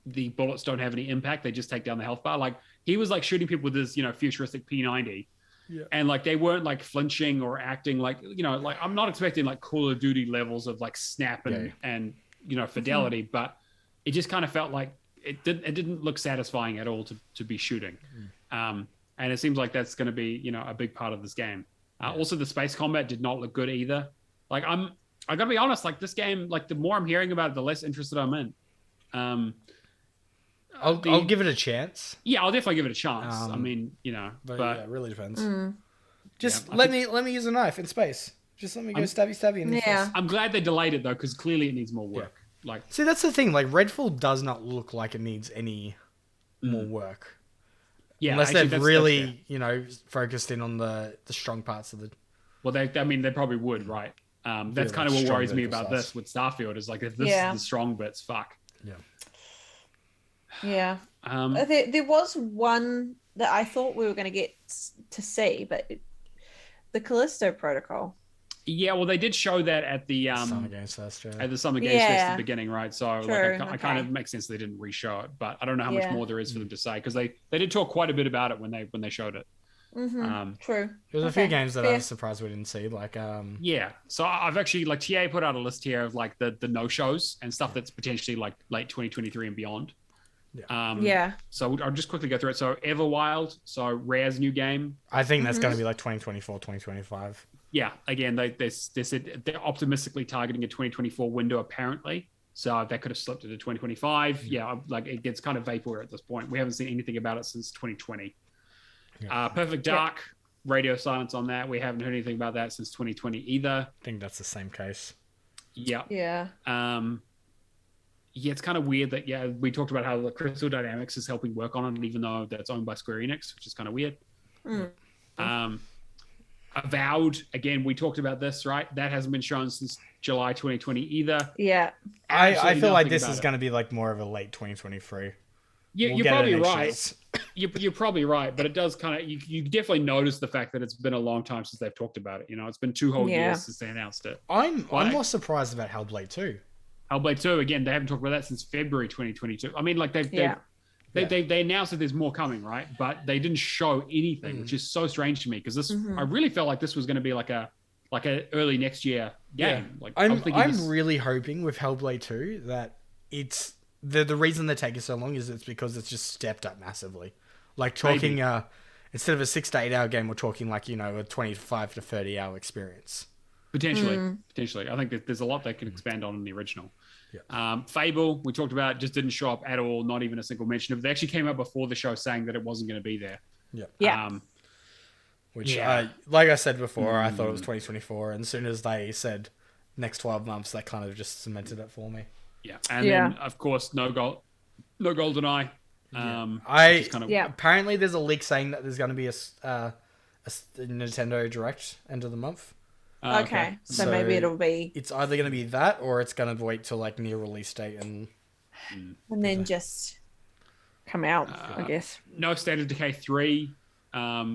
the bullets don't have any impact. They just take down the health bar. Like he was like shooting people with his futuristic P90, and like they weren't like flinching or acting like like I'm not expecting like Call of Duty levels of like snap and fidelity, but it just kind of felt like it didn't look satisfying at all to be shooting, and it seems like that's going to be a big part of this game. Also, the space combat did not look good either. Like I gotta be honest, like this game, like the more I'm hearing about it, the less interested I'm in. I'll give it a chance. Yeah, I'll definitely give it a chance. I mean, but it really depends. Just let me use a knife in space. Just let me go stabby in the face. I'm glad they delayed it though, because clearly it needs more work. Like, see, that's the thing. Like Redfall does not look like it needs any more work. Yeah, unless they've really, focused in on the strong parts of the. Well, they probably would, right? That's kind of what worries me about this with Starfield. Is like if this is the strong bits, fuck. Yeah. There was one that I thought we were going to get to see, but the Callisto Protocol. Yeah, well, they did show that at the Summer Games Fest. at the Summer Games Fest at the beginning, right? So True, like, I kind of makes sense they didn't re-show it, but I don't know how much more there is for them to say because they did talk quite a bit about it when they showed it. True. There's a few games that I was surprised we didn't see, like yeah. So I've actually like TA put out a list here of like the no shows and stuff that's potentially like late 2023 and beyond. So I'll just quickly go through it. So Everwild, so Rare's new game. I think that's going to be like 2024, 2025. Yeah, again, they said they're optimistically targeting a 2024 window apparently. So that could have slipped into 2025. Yeah, like it gets kind of vapor at this point. We haven't seen anything about it since 2020. Perfect Dark, radio silence on that. We haven't heard anything about that since 2020 either. I think that's the same case. Yeah. Yeah. Yeah, it's kind of weird that, we talked about how the Crystal Dynamics is helping work on it, even though that's owned by Square Enix, which is kind of weird. Avowed, again, we talked about this, right? That hasn't been shown since July 2020 either. Yeah. I feel like this is going to be like more of a late 2023. You're probably right. You're probably right, but it does kind of, you definitely notice the fact that it's been a long time since they've talked about it. You know, it's been 2 whole years since they announced it. I'm more surprised about Hellblade 2. Hellblade 2, again, they haven't talked about that since February 2022. I mean, like they announced that there's more coming, right? But they didn't show anything, which is so strange to me because this, I really felt like this was going to be like a early next year game. Yeah. Like I'm really hoping with Hellblade 2 that it's the reason they're taking so long is it's because it's just stepped up massively. Like talking instead of a 6 to 8 hour game, we're talking like, you know, a 25 to 30 hour experience. Potentially. I think that there's a lot they can expand on in the original. Fable, we talked about, just didn't show up at all, not even a single mention of it. They actually came out before the show saying that it wasn't going to be there. Which, like I said before, I thought it was 2024, and as soon as they said next 12 months, that kind of just cemented it for me. And then, of course, no GoldenEye. Apparently there's a leak saying that there's going to be a Nintendo Direct end of the month. Okay. So maybe it'll be... It's either going to be that or it's going to wait till like near release date and then just come out, I guess. No State of Decay 3.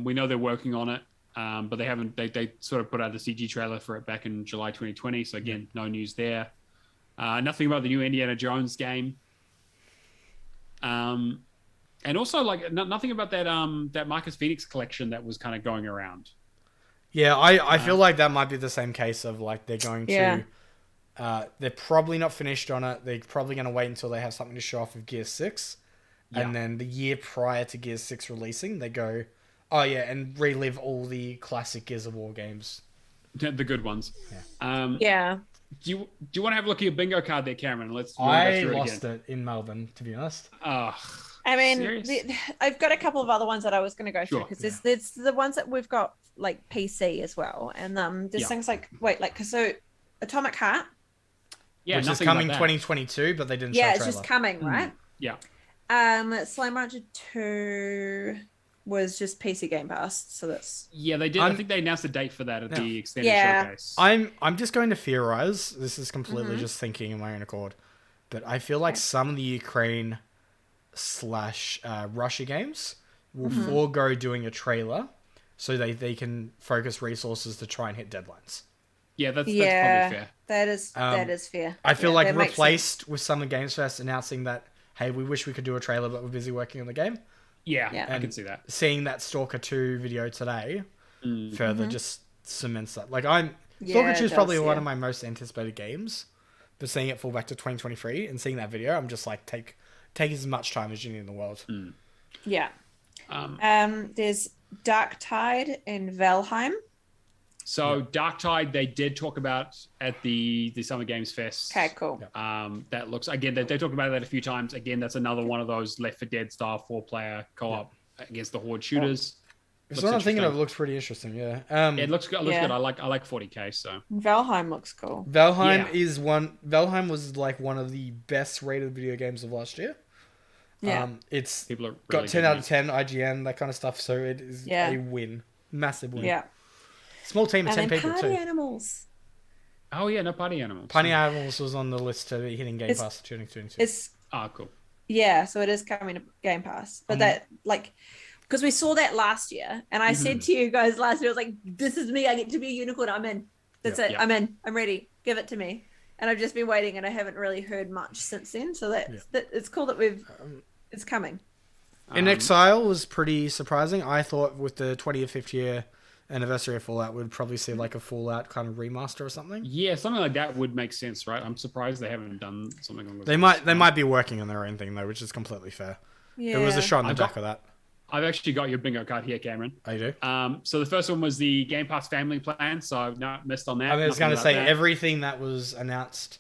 We know they're working on it, but they haven't... They sort of put out the CG trailer for it back in July 2020. So again, no news there. Nothing about the new Indiana Jones game. And also like nothing about that Marcus Phoenix collection that was kind of going around. Yeah, I feel like that might be the same case of like they're going to... they're probably not finished on it. They're probably going to wait until they have something to show off of Gear 6. And then the year prior to Gear 6 releasing, they go, and relive all the classic Gears of War games. The good ones. Do you want to have a look at your bingo card there, Cameron? I lost it in Melbourne, to be honest. I mean, I've got a couple of other ones that I was going to go through because there's the ones that we've got like PC as well, and there's things like so Atomic Heart, which is coming 2022, but they didn't show a trailer. It's just coming, right? Slime Rancher 2 was just PC Game Pass, so that's they did. I think they announced a date for that at the extended showcase. I'm just going to theorize. This is completely just thinking in my own accord, but I feel like some of the Ukraine / Russia games will forego doing a trailer so they can focus resources to try and hit deadlines. That's probably fair. That is fair. I feel like replaced with Summer Games Fest announcing that, hey, we wish we could do a trailer, but we're busy working on the game. I can see that. Seeing that Stalker 2 video today further just cements that. Like Stalker 2 is probably one of my most anticipated games, but seeing it fall back to 2023 and seeing that video, I'm just like, take as much time as you need in the world. There's Dark Tide in Valheim. So Dark Tide, they did talk about at the Summer Games Fest. Okay, cool. That looks, again, they talked about that a few times. Again, that's another one of those Left 4 Dead style 4-player co-op against the Horde shooters. It's what I'm thinking of. Looks pretty interesting. It looks good. I like 40K. So Valheim looks cool. Valheim was like one of the best rated video games of last year. It's people are really got 10 out of 10 IGN, that kind of stuff. So it is a win, massive win. Small team of 10 people Party too. Animals. Oh yeah, no Party Animals. Party Animals was on the list to be hitting Game Pass 2022. Cool. Yeah, so it is coming to Game Pass, but that like. Because we saw that last year, and I said to you guys last year, I was like, this is me, I get to be a unicorn, I'm in. That's it. I'm in. I'm ready. Give it to me. And I've just been waiting, and I haven't really heard much since then. So it's cool that it's coming. In Exile was pretty surprising. I thought with the 20th, 50th year anniversary of Fallout, we'd probably see like a Fallout kind of remaster or something. Yeah, something like that would make sense, right? I'm surprised they haven't done something on this. They might be working on their own thing though, which is completely fair. Yeah. It was a shot in the back of that. I've actually got your bingo card here, Cameron. Oh, you do? So the first one was the Game Pass family plan, so I've not missed on that. I was going to say, everything that was announced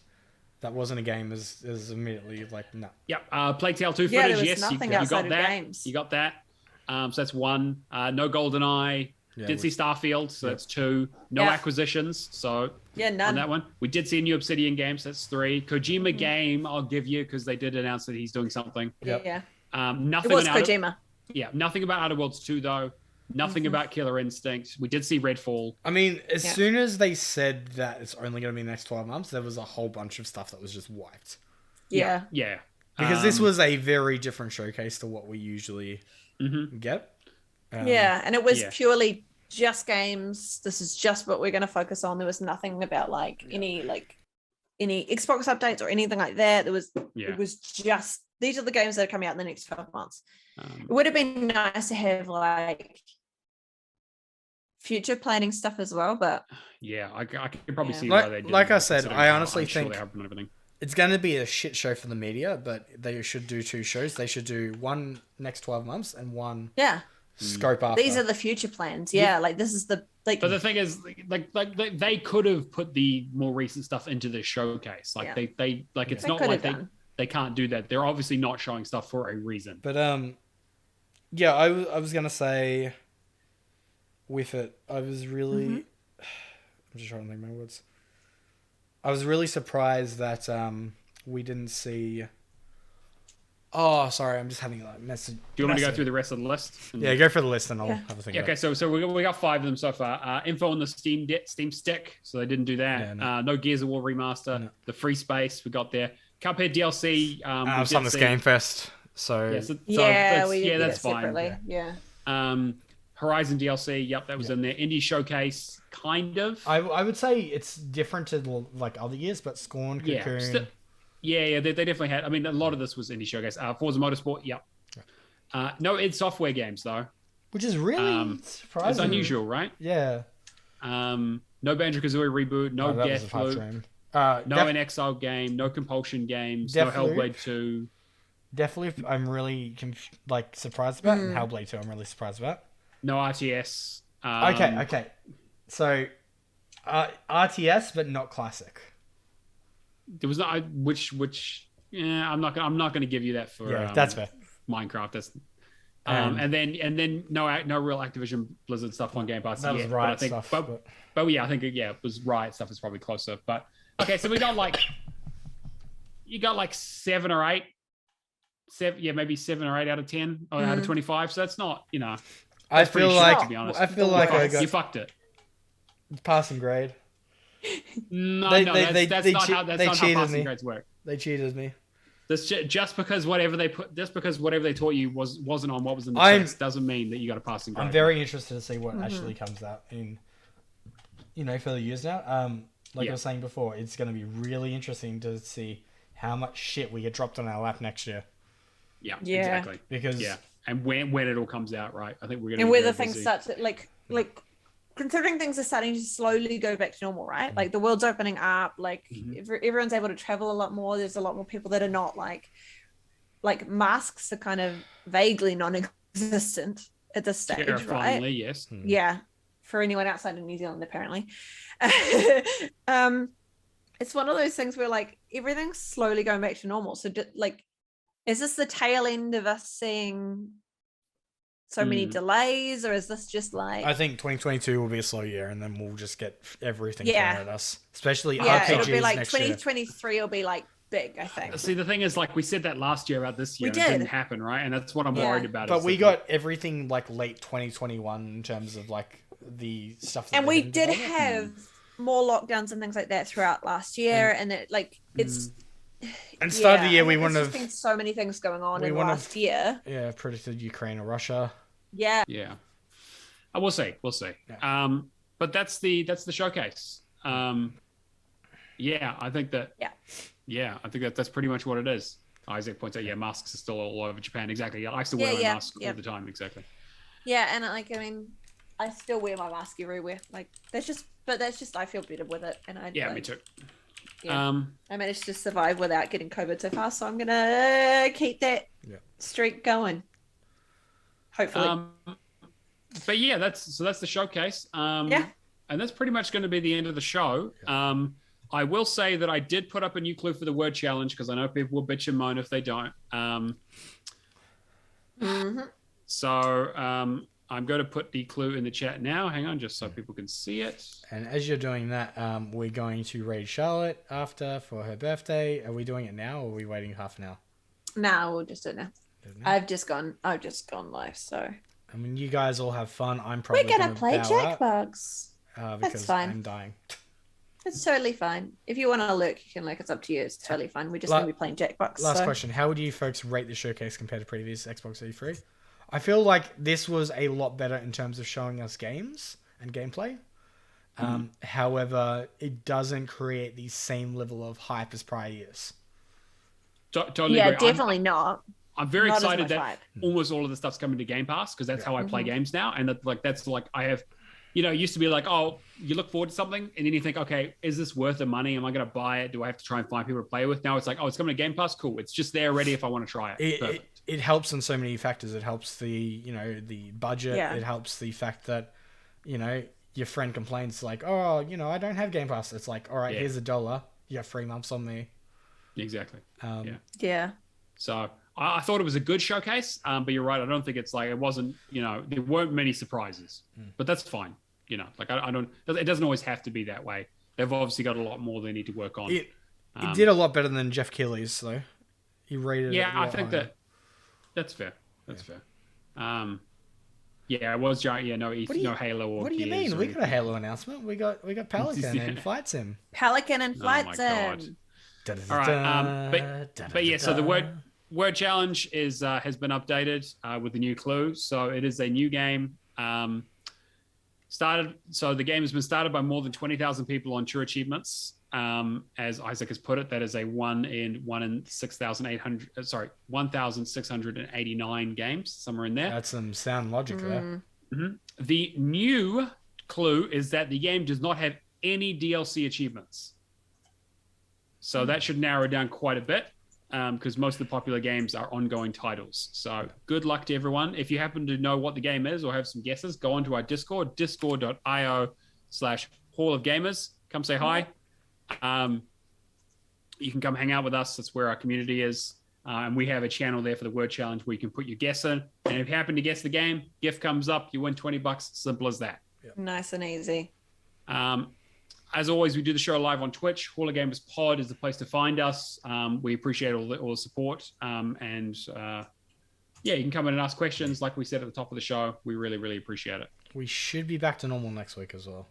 that wasn't a game is immediately like, no. Yep. Plague Tale 2 yeah, footage, yes. You got that. Games. You got that. So that's one. No GoldenEye. Did see Starfield, so that's two. No acquisitions, so none on that one. We did see a new Obsidian game, so that's three. Kojima game, I'll give you, because they did announce that he's doing something. Yeah. Nothing. It was Kojima. Nothing about Outer Worlds 2 though. Nothing about Killer Instinct. We did see Redfall. I mean, as soon as they said that it's only going to be the next 12 months, there was a whole bunch of stuff that was just wiped. Yeah. Because this was a very different showcase to what we usually get. And it was purely just games. This is just what we're going to focus on. There was nothing about any Xbox updates or anything like that. It was just, these are the games that are coming out in the next 12 months. It would have been nice to have future planning stuff as well, but I can probably see why they did. Like I said, I honestly think it's going to be a shit show for the media, but they should do two shows. They should do one next 12 months and one scope after. These are the future plans. This is the But the thing is, they could have put the more recent stuff into the showcase. It's not like they can't do that. They're obviously not showing stuff for a reason. But I was gonna say, with it, I was really, I'm just trying to think my words. I was really surprised that we didn't see. Oh, sorry, I'm just having a message. Do you want me to go through the rest of the list? Yeah, go for the list and I'll have a think. Okay, so we got 5 of them so far. Info on the Steam Stick, so they didn't do that. No Gears of War remaster. No. The Free Space we got there. Cuphead DLC. Summer's Game Fest. So that's fine. Yeah. Horizon DLC. Yep, that was in there. Indie Showcase, kind of. I would say it's different to like other years, but Scorn, Cocoon. They definitely had. I mean, a lot of this was Indie Showcase. Forza Motorsport. Yep. No id Software games though, which is really surprising. It's unusual, right? Yeah. No Banjo-Kazooie reboot. No Deathloop. No an Exile game, no Compulsion games, no Hellblade 2. Deathloop, I'm really surprised about, and Hellblade 2, I'm really surprised about. No RTS. Okay. So, RTS, but not classic. There was not I'm not going to give you that for. That's fair. Minecraft. That's. And then no real Activision Blizzard stuff on Game Pass. That was Riot stuff. But I think it was Riot stuff is probably closer, but. Okay, so we got you got 7 or 8, maybe 7 or 8 out of 10 or out of 25. So that's not, I feel like to be honest. you fucked it. Passing grade. No, that's not how passing grades work. They cheated me. Just because whatever they taught you wasn't on what was in the text doesn't mean that you got a passing grade. I'm very interested to see what actually comes out in for the years now. I was saying before, it's going to be really interesting to see how much shit we get dropped on our lap next year. Yeah. Exactly. Because and when it all comes out, right? I think we're going to. And whether things start to considering things are starting to slowly go back to normal, right? Like the world's opening up, everyone's able to travel a lot more. There's a lot more people that are not like masks are kind of vaguely non-existent at this stage, terrifyingly, right? Yes. Yeah. For anyone outside of New Zealand, apparently. It's one of those things where everything's slowly going back to normal. So is this the tail end of us seeing so many delays, or is this just I think 2022 will be a slow year, and then we'll just get everything thrown at us, especially RPGs it'll be next 2023 year. will be big, I think. See, the thing is, we said that last year about this year, it didn't happen, right? And that's what I'm worried about. But we got everything late 2021 in terms of the stuff. And we did have more lockdowns and things like that throughout last year, and it it's. And start of the year, we wouldn't have been so many things going on in last year. Yeah, predicted Ukraine or Russia. Yeah. We'll see. Yeah. But that's the showcase. Yeah, I think that. Yeah. I think that's pretty much what it is. Isaac points out, masks are still all over Japan. Exactly. I still wear my mask all the time. Exactly. Yeah, and like, I mean, I still wear my mask everywhere. Like, that's just I feel better with it, and me too. Yeah. I managed to survive without getting COVID so far, so I'm gonna keep that streak going. Hopefully. But yeah, that's the showcase. And that's pretty much going to be the end of the show. Yeah. I will say that I did put up a new clue for the word challenge because I know people will bitch and moan if they don't. So I'm going to put the clue in the chat now. Hang on, just so people can see it. And as you're doing that, we're going to raid Charlotte after for her birthday. Are we doing it now, or are we waiting half an hour? No, we'll just do it now. I've just gone live, so. I mean, you guys all have fun. I'm probably we're gonna play Jackbox. Because that's fine. I'm dying. It's totally fine. If you want to lurk, you can lurk. It's up to you. It's totally fine. We're just going to be playing Jackbox. Last question. How would you folks rate the showcase compared to previous Xbox E3? I feel like this was a lot better in terms of showing us games and gameplay. However, it doesn't create the same level of hype as prior years. Totally agree. Definitely not. I'm very excited that almost all of the stuff's coming to Game Pass because that's how I play games now. And that's like I have... it used to be like, oh, you look forward to something and then you think, okay, is this worth the money? Am I going to buy it? Do I have to try and find people to play with? Now it's like, oh, it's coming to Game Pass. Cool. It's just there ready if I want to try it. It helps in so many factors. It helps the budget. Yeah. It helps the fact that, your friend complains like, oh, I don't have Game Pass. It's like, all right, here's $1. You got 3 months on me. Exactly. Yeah. So I thought it was a good showcase, but you're right. I don't think it's like, it wasn't, there weren't many surprises, but that's fine. I don't, it doesn't always have to be that way. They've obviously got a lot more they need to work on. It did a lot better than Jeff Keighley's though. He rated it. I think that's fair. That's fair. It was giant. Yeah, no Halo or what do you mean? We got a Halo announcement. We got Pelican and Flight Sim. Pelican and Flight Sim. All right. But yeah, so the word challenge has been updated with the new clue. So it is a new game. So the game has been started by more than 20,000 people on True Achievements. As Isaac has put it, that is a 1 in 1,689 games, somewhere in there. That's some sound logic there. Mm-hmm. The new clue is that the game does not have any DLC achievements. So that should narrow down quite a bit because most of the popular games are ongoing titles. So good luck to everyone. If you happen to know what the game is or have some guesses, go onto our Discord, discord.io/Hall of Gamers. Come say hi. You can come hang out with us. That's where our community is. And we have a channel there for the word challenge where you can put your guess in. And if you happen to guess the game, gift comes up, you win $20. Simple as that. Yep. Nice and easy. As always, we do the show live on Twitch. Hall of Gamers Pod is the place to find us. We appreciate all the support. You can come in and ask questions. Like we said at the top of the show, we really, really appreciate it. We should be back to normal next week as well.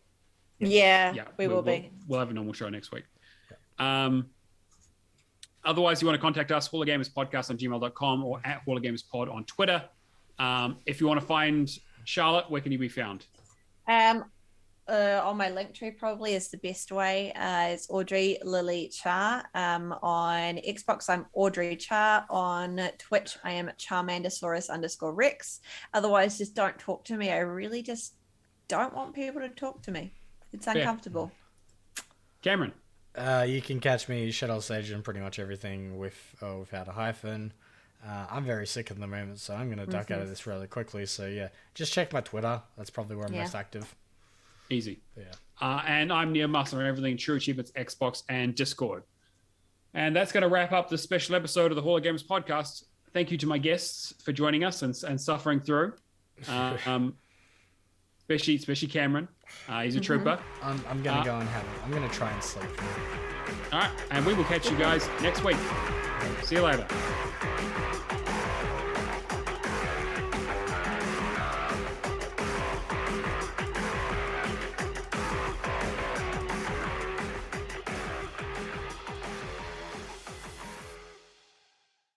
Yeah, we will be. We'll have a normal show next week. Yeah. Otherwise, you want to contact us, Hall of Gamers Podcast on gmail.com or at Hall of Gamers Pod on Twitter. If you want to find Charlotte, where can you be found? On my link tree probably is the best way. It's AudreyChar. On Xbox, I'm AudreyChar. On Twitch, I am Charmandosaurus_Rex. Otherwise, just don't talk to me. I really just don't want people to talk to me. It's uncomfortable. Cameron. You can catch me Shadowless Edge and pretty much everything without a hyphen. I'm very sick at the moment, so I'm going to duck out of this really quickly. So yeah, just check my Twitter. That's probably where I'm most active. Easy. Yeah. And I'm Neomaster on everything, True Achievements, Xbox, and Discord. And that's going to wrap up this special episode of the Hall of Gamers podcast. Thank you to my guests for joining us and suffering through. Especially Cameron. He's a trooper. I'm going to go and I'm going to try and sleep. All right. And we will catch you guys next week. See you later.